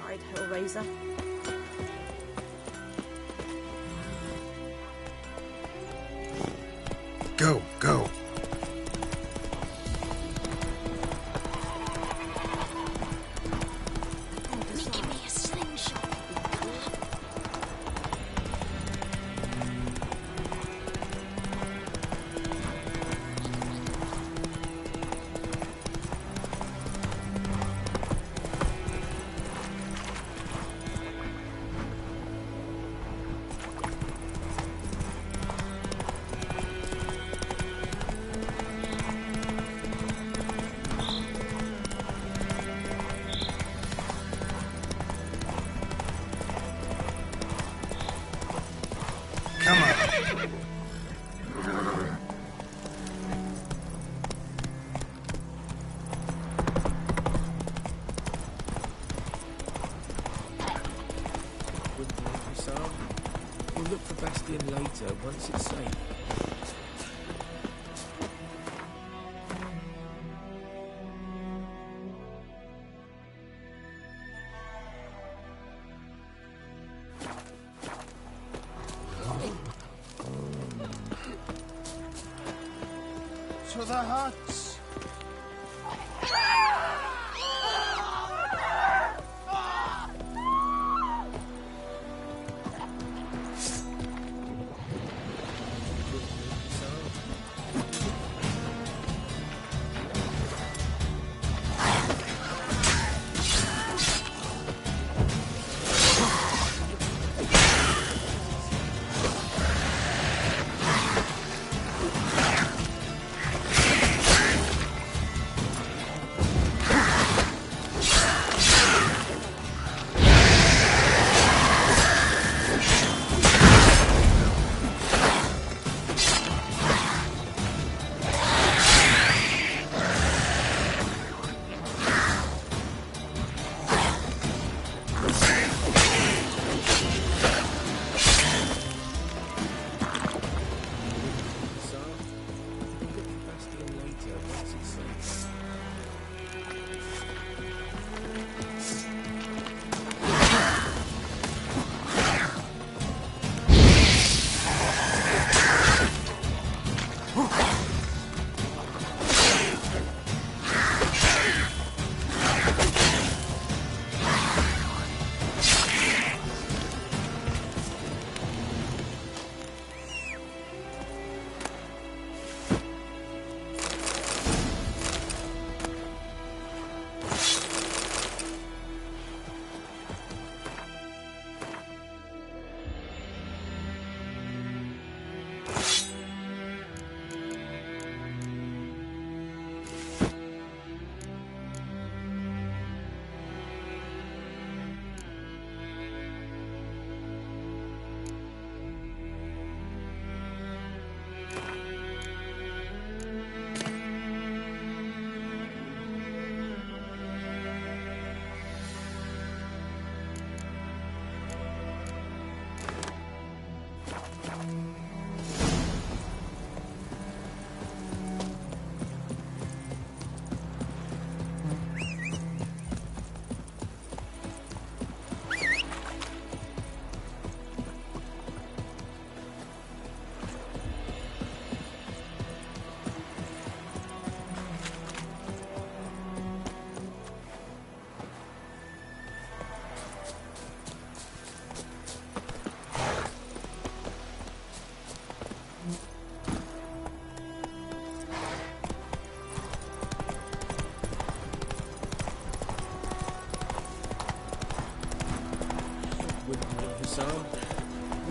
Speaker 2: Right, Hellraiser.
Speaker 13: Go, go.
Speaker 6: Give me a slingshot.
Speaker 13: Come on.
Speaker 11: Wouldn't want me, Sam. We'll look for Bastion later, once it's safe.
Speaker 13: To the huts.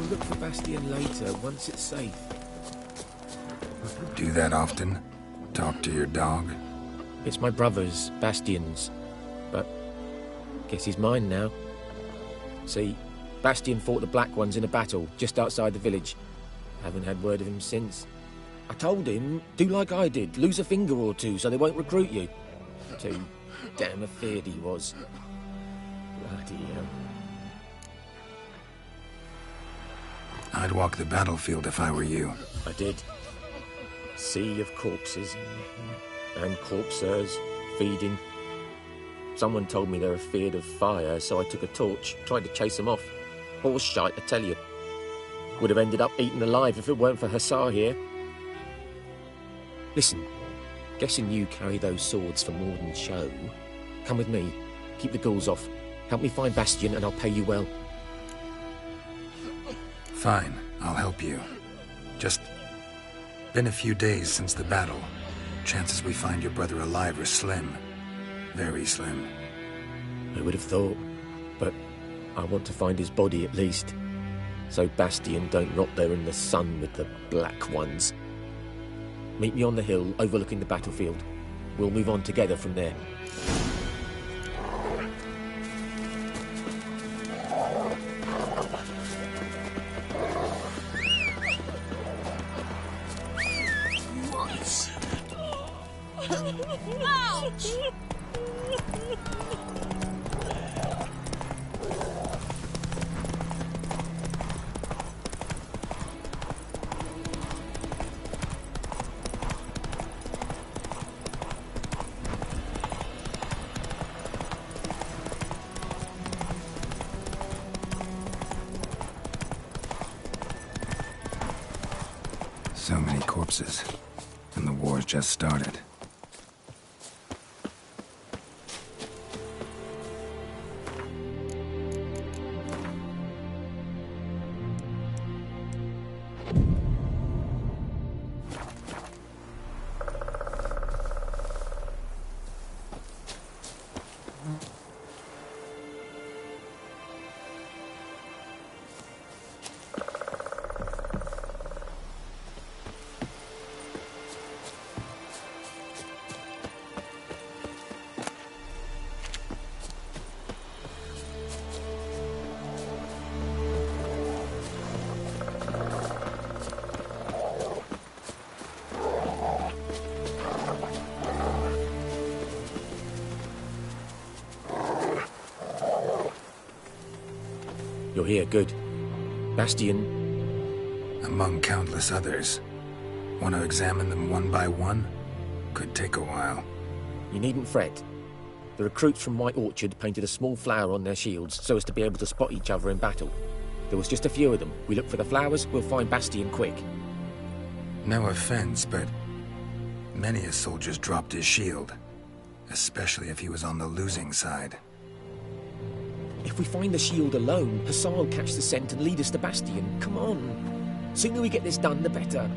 Speaker 11: look for Bastion later, once it's safe.
Speaker 3: Do that often? Talk to your dog?
Speaker 11: It's my brother's, Bastion's. But guess he's mine now. See, Bastion fought the Black Ones in a battle just outside the village. Haven't had word of him since. I told him, do like I did, lose a finger or two so they won't recruit you. Too damn afeard he was. Bloody hell.
Speaker 3: I'd walk the battlefield if I were you.
Speaker 11: I did. Sea of corpses. And corpsers, feeding. Someone told me they're afeard of fire, so I took a torch, tried to chase them off. Horse shite, I tell you. Would have ended up eaten alive if it weren't for Hussar here. Listen, guessing you carry those swords for more than show. Come with me, keep the ghouls off. Help me find Bastion and I'll pay you well.
Speaker 3: Fine, I'll help you. Just been a few days since the battle. Chances we find your brother alive are slim. Very slim.
Speaker 11: I would have thought, but I want to find his body at least. So Bastion don't rot there in the sun with the Black Ones. Meet me on the hill overlooking the battlefield. We'll move on together from there.
Speaker 6: Ouch!
Speaker 3: So many corpses. And the war's just started.
Speaker 11: You're here, good. Bastion.
Speaker 3: Among countless others. Want to examine them one by one? Could take a while.
Speaker 11: You needn't fret. The recruits from White Orchard painted a small flower on their shields so as to be able to spot each other in battle. There was just a few of them. We look for the flowers, we'll find Bastion quick.
Speaker 3: No offense, but many a soldier's dropped his shield. Especially if he was on the losing side.
Speaker 11: If we find the shield alone, Hussar will catch the scent and lead us to Bastion. Come on. Sooner we get this done, the better.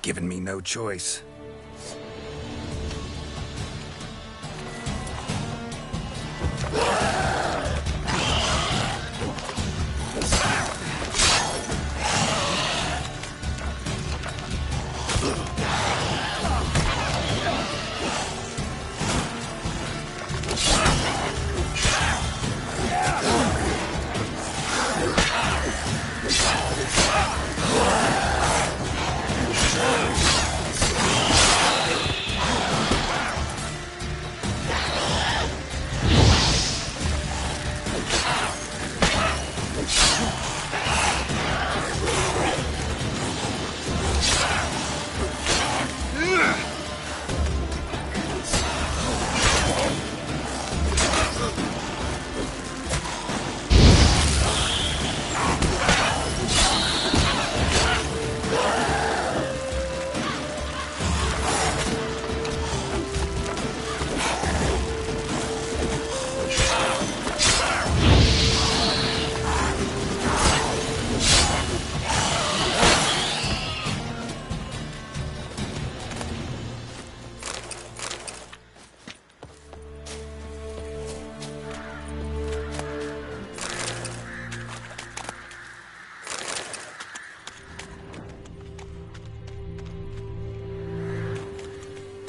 Speaker 3: Given me no choice.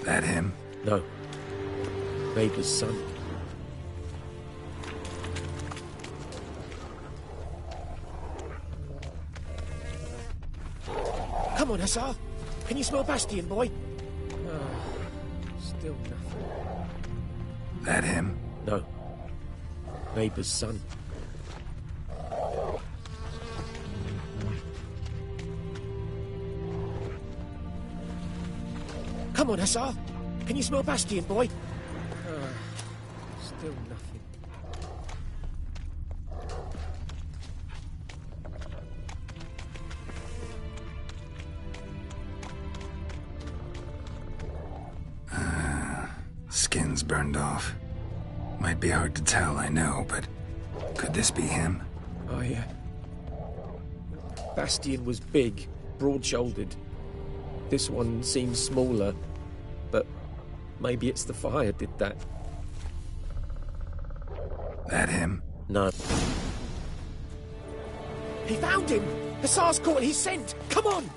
Speaker 3: That him?
Speaker 11: No. Neighbour's son. Come on, Hussar. Can you smell Bastion, boy? Still nothing.
Speaker 3: That him?
Speaker 11: No. Neighbour's son. Come on, Hussar. Can you smell Bastion, boy? Still nothing.
Speaker 3: Skin's burned off. Might be hard to tell, I know, but could this be him?
Speaker 11: Oh, yeah. Bastion was big, broad-shouldered. This one seems smaller, but maybe it's the fire did that.
Speaker 3: That him?
Speaker 11: No. He found him! Hussar's caught his scent! Come on!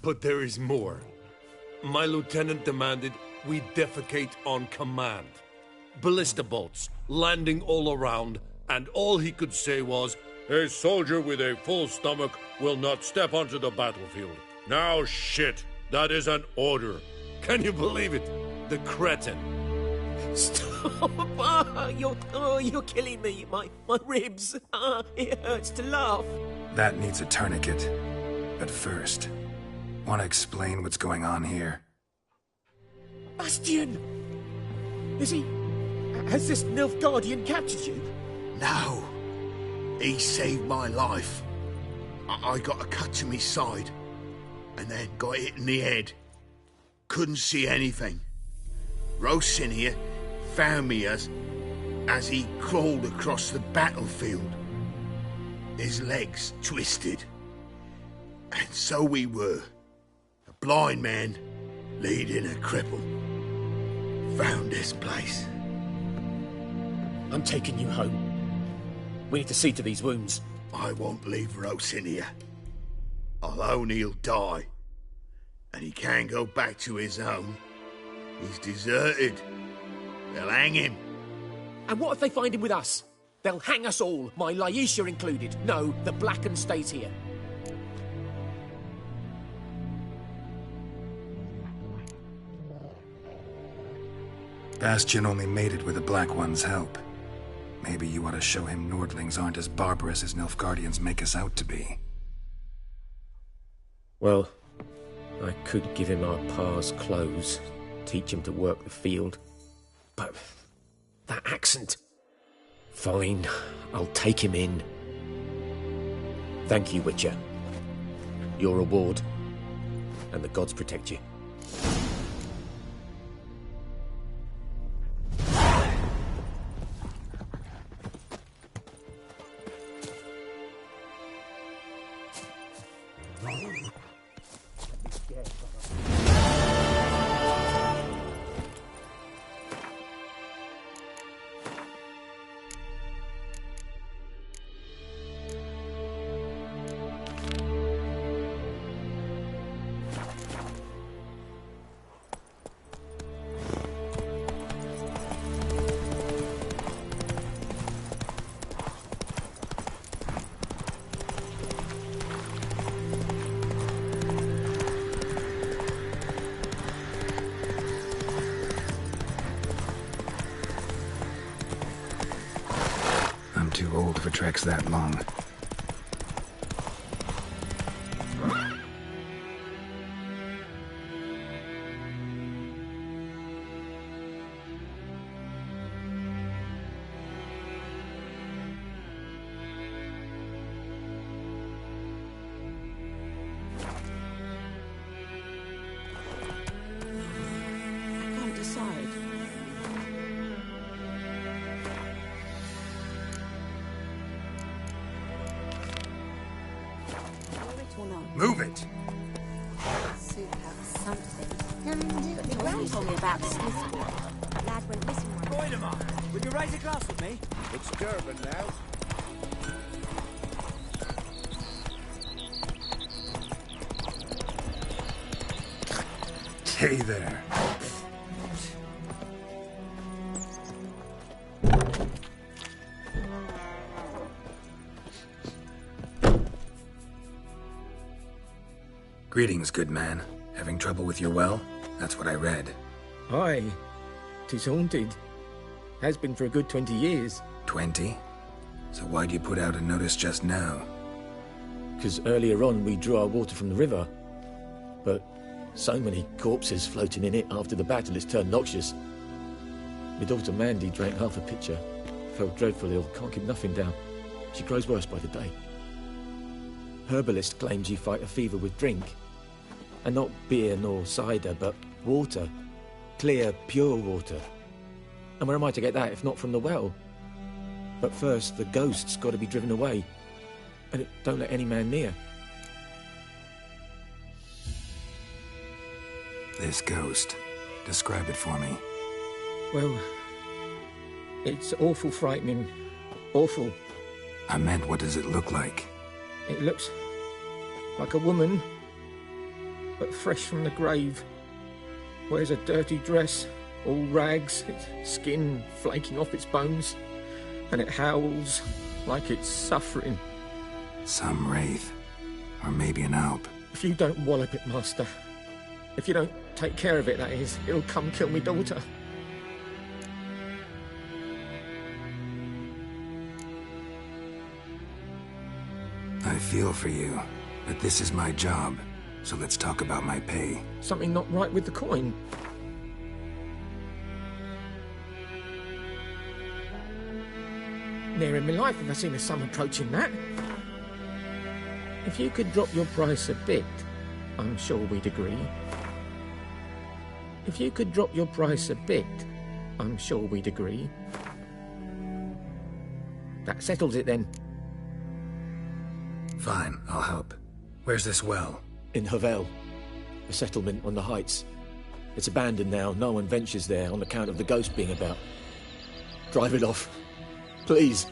Speaker 15: But there is more. My lieutenant demanded we defecate on command. Ballista bolts, landing all around, and all he could say was, "A soldier with a full stomach will not step onto the battlefield." Now shit, that is an order. Can you believe it? The cretin.
Speaker 11: Stop! You're killing me. My ribs. It hurts to laugh.
Speaker 3: That needs a tourniquet. But first, want to explain what's going on here?
Speaker 11: Bastion! Is he... Has this Nilfgaardian captured you?
Speaker 9: No. He saved my life. I got a cut to my side, and then got hit in the head. Couldn't see anything. Rosinia found me as he crawled across the battlefield. His legs twisted. And so we were. A blind man leading a cripple. Found this place.
Speaker 11: I'm taking you home. We need to see to these wounds.
Speaker 9: I won't leave Rosinia. Alone he'll die. And he can't go back to his home. He's deserted. They'll hang him.
Speaker 11: And what if they find him with us? They'll hang us all, my Laisha included. No, the Blacken stays here.
Speaker 3: Bastion only made it with the Black One's help. Maybe you ought to show him Nordlings aren't as barbarous as Nilfgaardians make us out to be.
Speaker 11: Well, I could give him our pa's clothes, teach him to work the field. But that accent... Fine, I'll take him in. Thank you, Witcher. Your reward, and the gods protect you.
Speaker 3: Too old for treks that long.
Speaker 2: I can't decide.
Speaker 3: Move it!
Speaker 6: suit out something.
Speaker 2: My gran told me about the Smith boy. Lad went missing one day.
Speaker 10: Wait a minute. Would you raise a glass with me?
Speaker 7: It's Durban now.
Speaker 3: Hey there. Greetings, good man. Having trouble with your well? That's what I read.
Speaker 11: Aye. 'Tis haunted. Has been for a good 20 years.
Speaker 3: 20? So why'd you put out a notice just now?
Speaker 11: 'Cause earlier on we drew our water from the river. But so many corpses floating in it after the battle it's turned noxious. My daughter Mandy drank half a pitcher. Fell dreadfully ill, can't keep nothing down. She grows worse by the day. Herbalist claims you fight a fever with drink. And not beer nor cider, but water. Clear, pure water. And where am I to get that if not from the well? But first, the ghost's got to be driven away. And it don't let any man near.
Speaker 3: This ghost. Describe it for me.
Speaker 11: Well, it's awful frightening. Awful.
Speaker 3: I meant, what does it look like?
Speaker 11: It looks like a woman, but fresh from the grave. Wears a dirty dress, all rags, its skin flaking off its bones, and it howls like it's suffering.
Speaker 3: Some wraith. Or maybe an alp.
Speaker 11: If you don't wallop it, Master, if you don't take care of it, that is, it'll come kill me daughter.
Speaker 3: I feel for you, but this is my job, so let's talk about my pay.
Speaker 11: Something not right with the coin. Never in my life have I seen a sum approaching that. If you could drop your price a bit, I'm sure we'd agree. If you could drop your price a bit, I'm sure we'd agree. That settles it then.
Speaker 3: Fine, I'll help. Where's this well?
Speaker 11: In Havel, a settlement on the heights. It's abandoned now, no one ventures there on account of the ghost being about. Drive it off, please.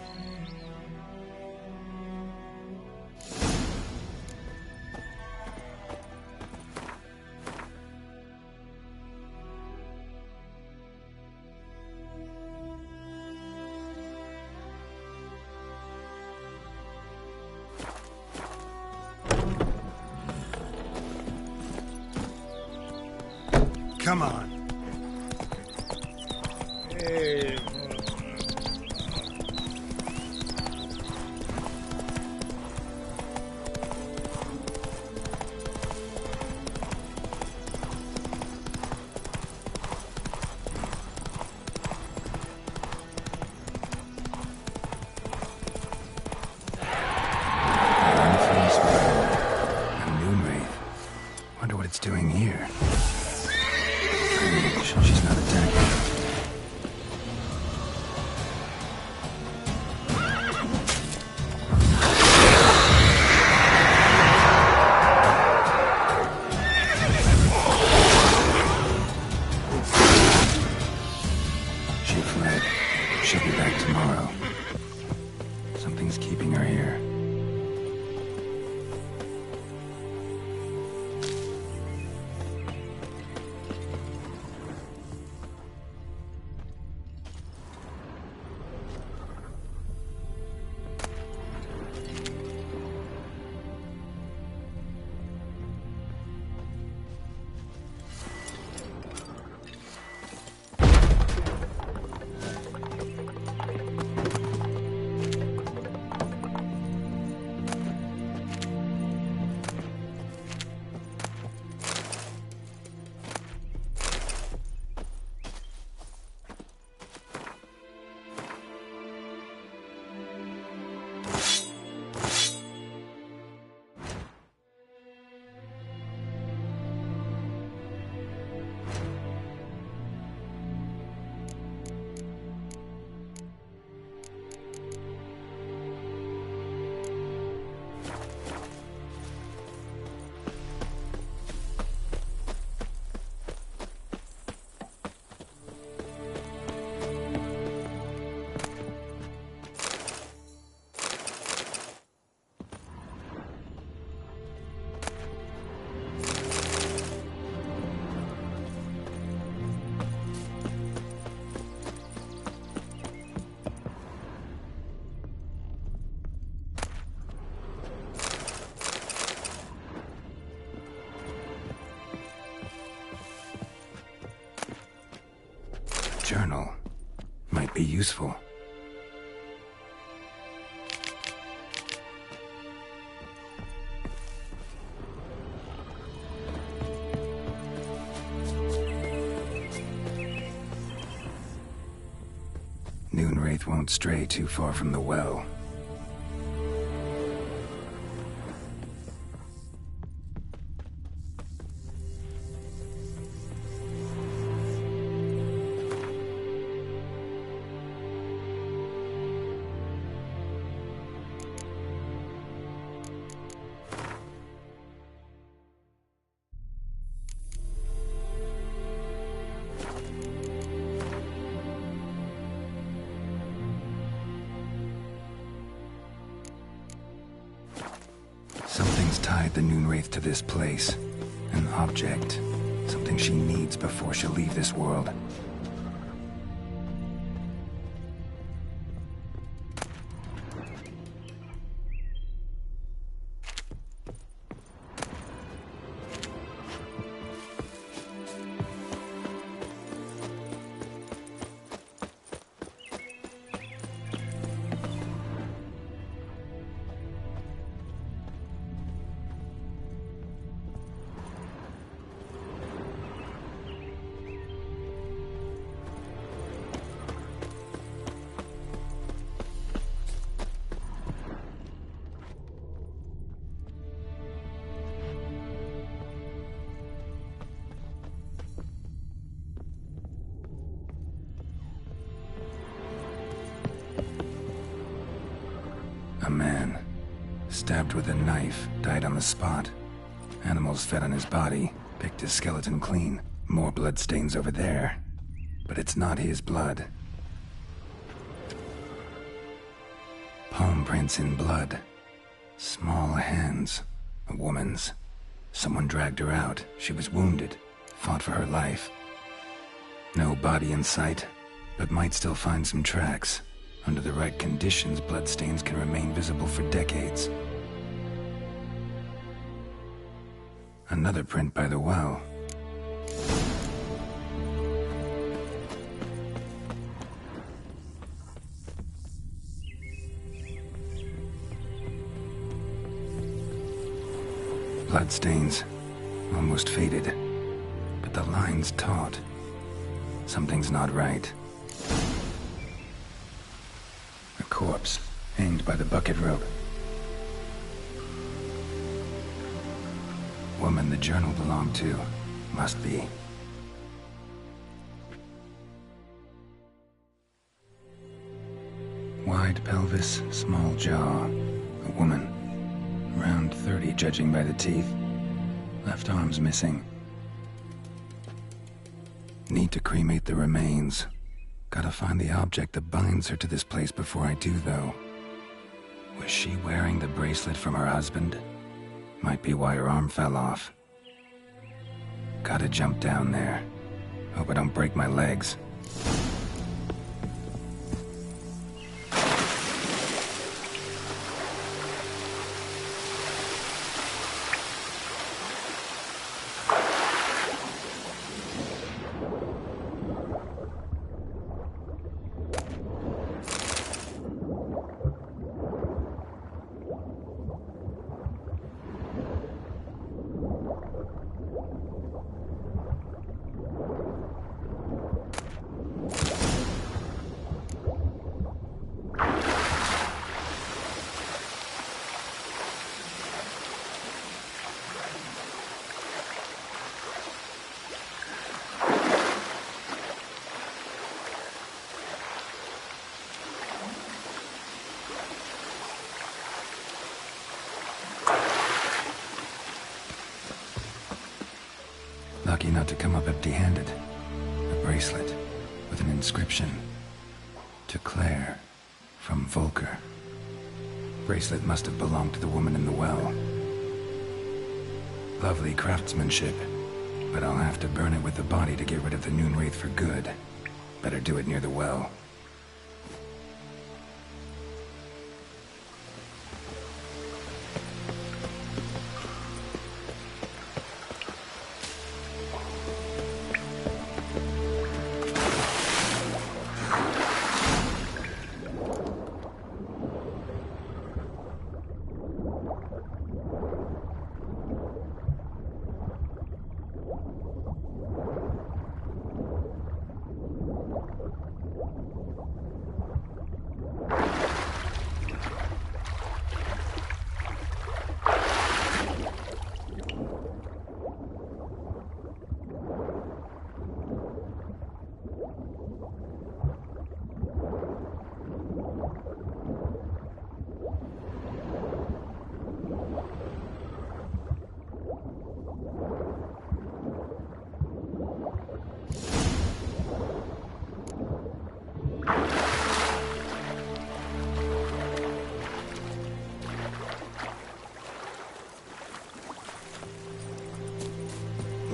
Speaker 3: Come on.
Speaker 7: Hey.
Speaker 3: A moon wraith. Wonder what it's doing here. She's not attacking. She fled. She'll be back tomorrow. Something's keeping her here. be useful. Noonwraith won't stray too far from the well. Something's tied the Noonwraith to this place. An object. Something she needs before she'll leave this world. A man, stabbed with a knife, died on the spot. Animals fed on his body, picked his skeleton clean. More bloodstains over there. But it's not his blood. Palm prints in blood. Small hands. A woman's. Someone dragged her out. She was wounded. Fought for her life. No body in sight, but might still find some tracks. Under the right conditions, bloodstains can remain visible for decades. Another print by the well. Bloodstains, almost faded, but the line's taut. Something's not right. A corpse, hanged by the bucket rope. Woman the journal belonged to, must be. Wide pelvis, small jaw. A woman. Around 30, judging by the teeth. Left arm's missing. Need to cremate the remains. Gotta find the object that binds her to this place before I do, though. Was she wearing the bracelet from her husband? Might be why her arm fell off. Gotta jump down there. Hope I don't break my legs. Lucky not to come up empty-handed. A bracelet with an inscription. To Claire, from Volker. Bracelet must have belonged to the woman in the well. Lovely craftsmanship, but I'll have to burn it with the body to get rid of the Noonwraith for good. Better do it near the well.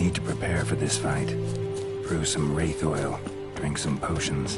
Speaker 3: need to prepare for this fight. Brew some wraith oil, drink some potions.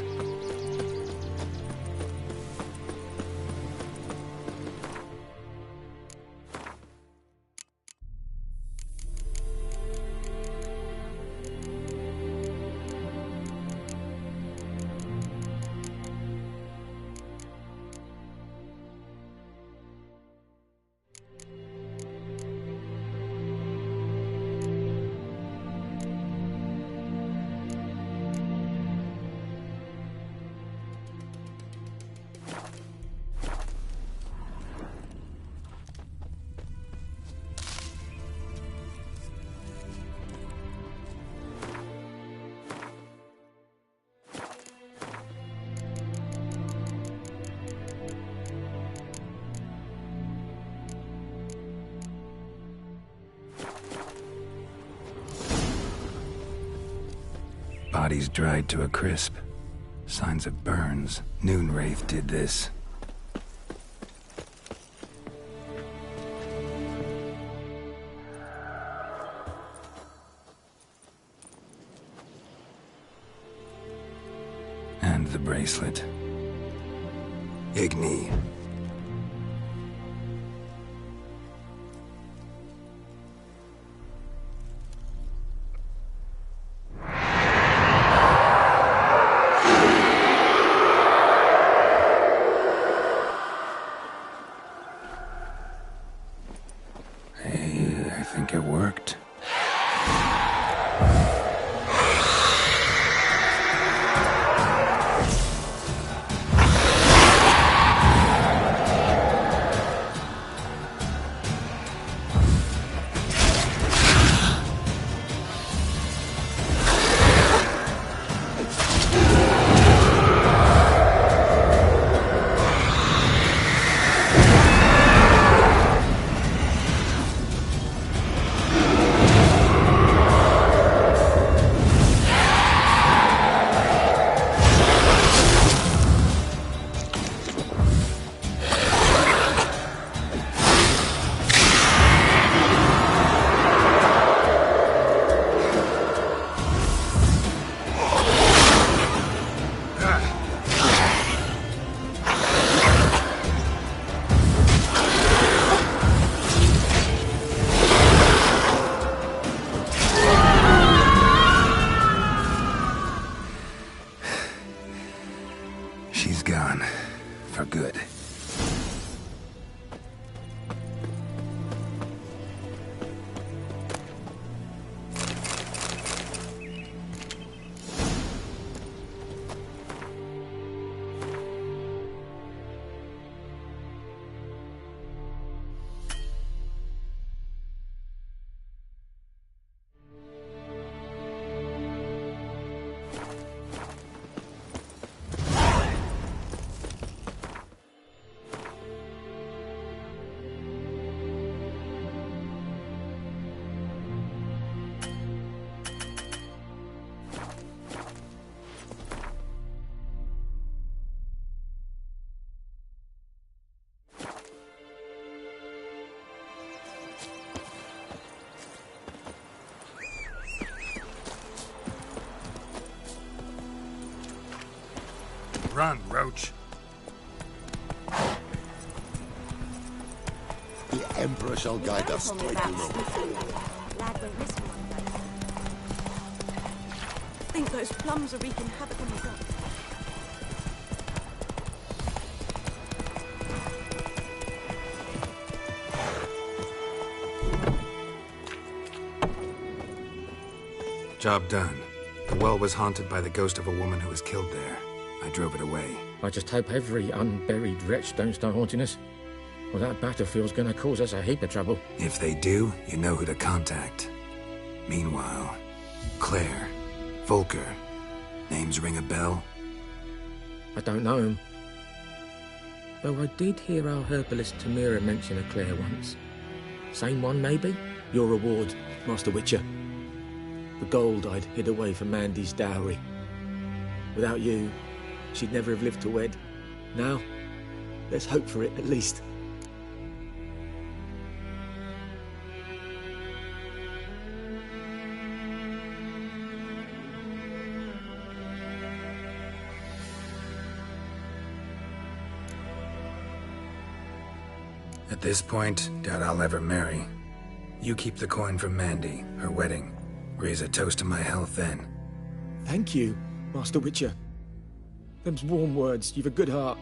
Speaker 3: Bodies dried to a crisp. Signs of burns. Noon Wraith did this. And the bracelet. Igni. I think it worked. She's gone. For good.
Speaker 16: Run, Roach.
Speaker 17: The Emperor shall guide us straight to Rome.
Speaker 2: Lad went missing one day. I think those plums are wreaking havoc on the ground.
Speaker 3: Job done. The well was haunted by the ghost of a woman who was killed there. I drove it away.
Speaker 11: I just hope every unburied wretch don't start haunting us. Well, that battlefield's gonna cause us a heap of trouble.
Speaker 3: If they do, you know who to contact. Meanwhile, Claire, Volker, names ring a bell?
Speaker 11: I don't know him. Though I did hear our herbalist Tamira mention a Claire once. Same one, maybe? Your reward, Master Witcher. The gold I'd hid away for Mandy's dowry. Without you, she'd never have lived to wed. Now, let's hope for it, at least.
Speaker 3: At this point, doubt I'll ever marry. You keep the coin for Mandy, her wedding. Raise a toast to my health then.
Speaker 11: Thank you, Master Witcher. Them's warm words. You've a good heart.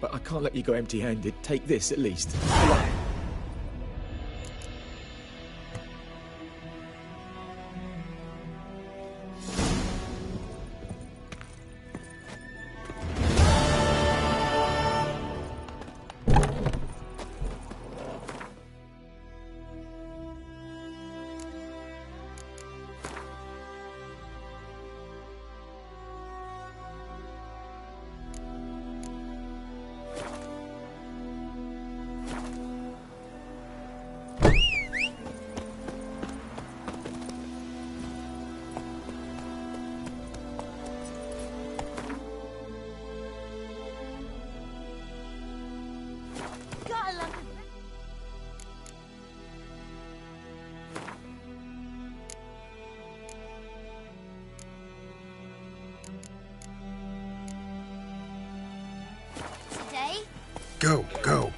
Speaker 11: But I can't let you go empty-handed. Take this, at least.
Speaker 3: Go, go.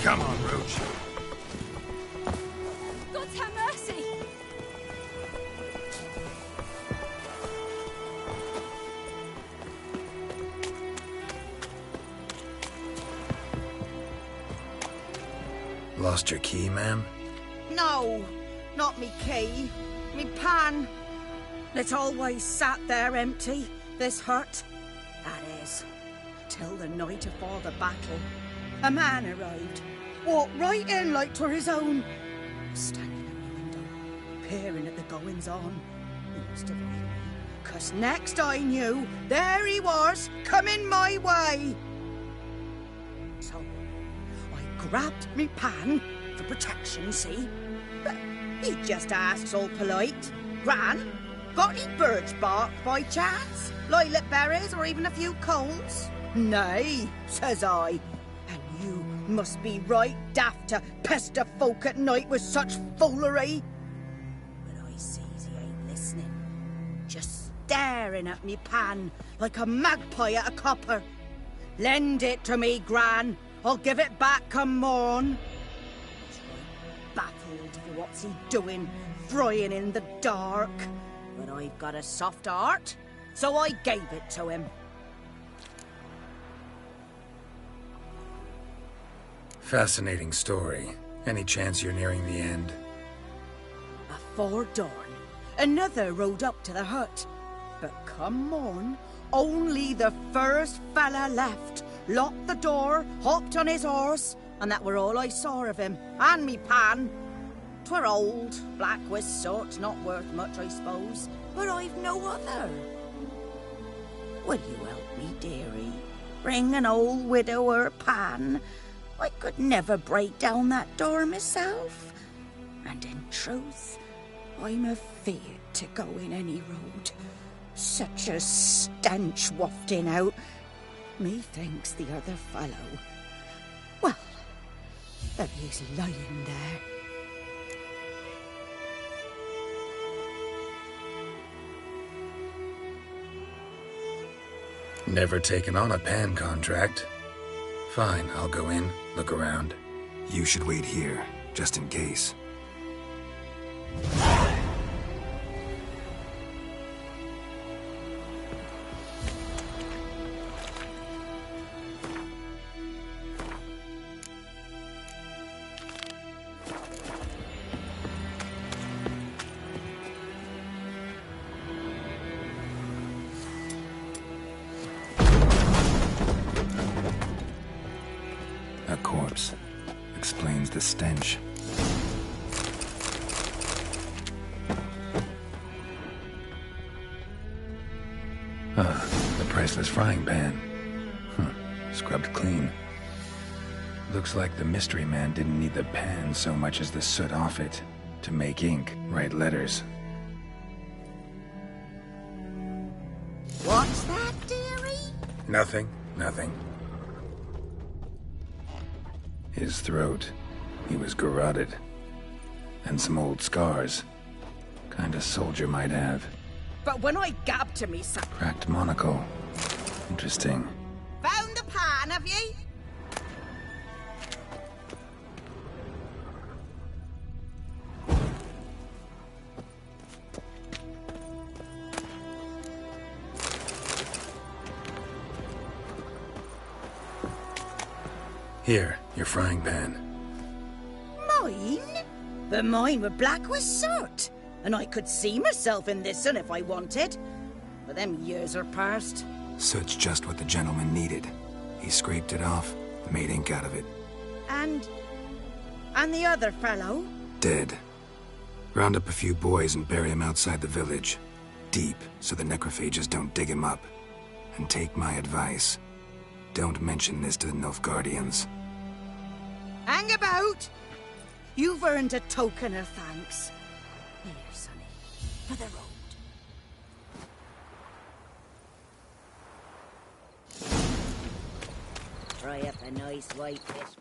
Speaker 3: Come on, Roach.
Speaker 2: God have mercy!
Speaker 3: Lost your key, ma'am?
Speaker 18: No, not me key. Me pan. It always sat there empty, this hut. That is, till the night afore the battle. A man arrived, walked right in like 'twere his own. Standing at my window, peering at the goings-on. He must have heard me, 'cause next I knew, there he was, coming my way. So, I grabbed me pan, for protection, see? But he just asks all polite, Gran, got any birch bark by chance? Lilac berries or even a few coals? Nay, says I. And you must be right daft to pester folk at night with such foolery. But I sees he ain't listening. Just staring at me pan like a magpie at a copper. Lend it to me, Gran. I'll give it back come morn. He's right baffled for what's he doing, frying in the dark. But I've got a soft heart, so I gave it to him.
Speaker 3: Fascinating story. Any chance you're nearing the end?
Speaker 18: Afore dawn, another rode up to the hut. But come morn, only the first fella left. Locked the door, hopped on his horse, and that were all I saw of him. And me pan. 'Twere old, black with soot, not worth much, I suppose. But I've no other. Will you help me, dearie? Bring an old widower pan. I could never break down that door myself. And in truth, I'm afeard to go in any road. Such a stench wafting out. Methinks the other fellow... Well, there he is lying there.
Speaker 3: Never taken on a pan contract. Fine, I'll go in, look around. You should wait here, just in case. A corpse. Explains the stench. priceless frying pan. Scrubbed clean. Looks like the mystery man didn't need the pan so much as the soot off it to make ink, write letters.
Speaker 18: What's that, dearie?
Speaker 3: Nothing. His throat. He was garroted. And some old scars. Kind a soldier might have.
Speaker 18: But when I gabbed to me, son...
Speaker 3: Cracked monocle. Interesting.
Speaker 18: Found the pan, have ye?
Speaker 3: Here, your frying pan.
Speaker 18: Mine? But mine were black with soot. And I could see myself in this one if I wanted. But them years are past.
Speaker 3: Soot's just what the gentleman needed. He scraped it off, made ink out of it.
Speaker 18: And the other fellow?
Speaker 3: Dead. Round up a few boys and bury him outside the village. Deep, so the necrophages don't dig him up. And take my advice. Don't mention this to the Nilfgaardians.
Speaker 18: Hang about! You've earned a token of thanks. Here, sonny, for the road. Fry up a nice white fish.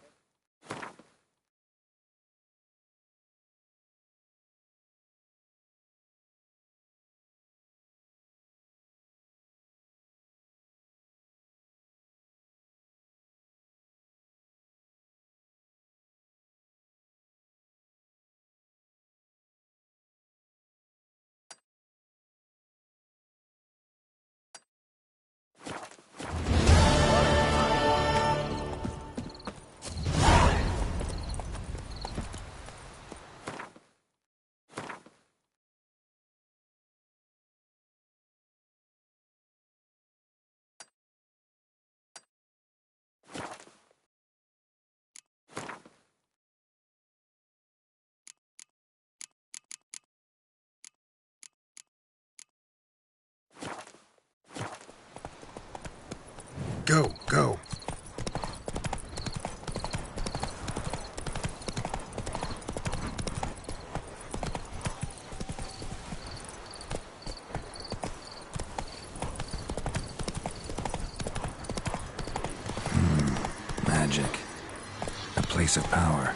Speaker 3: Go. Magic. A place of power.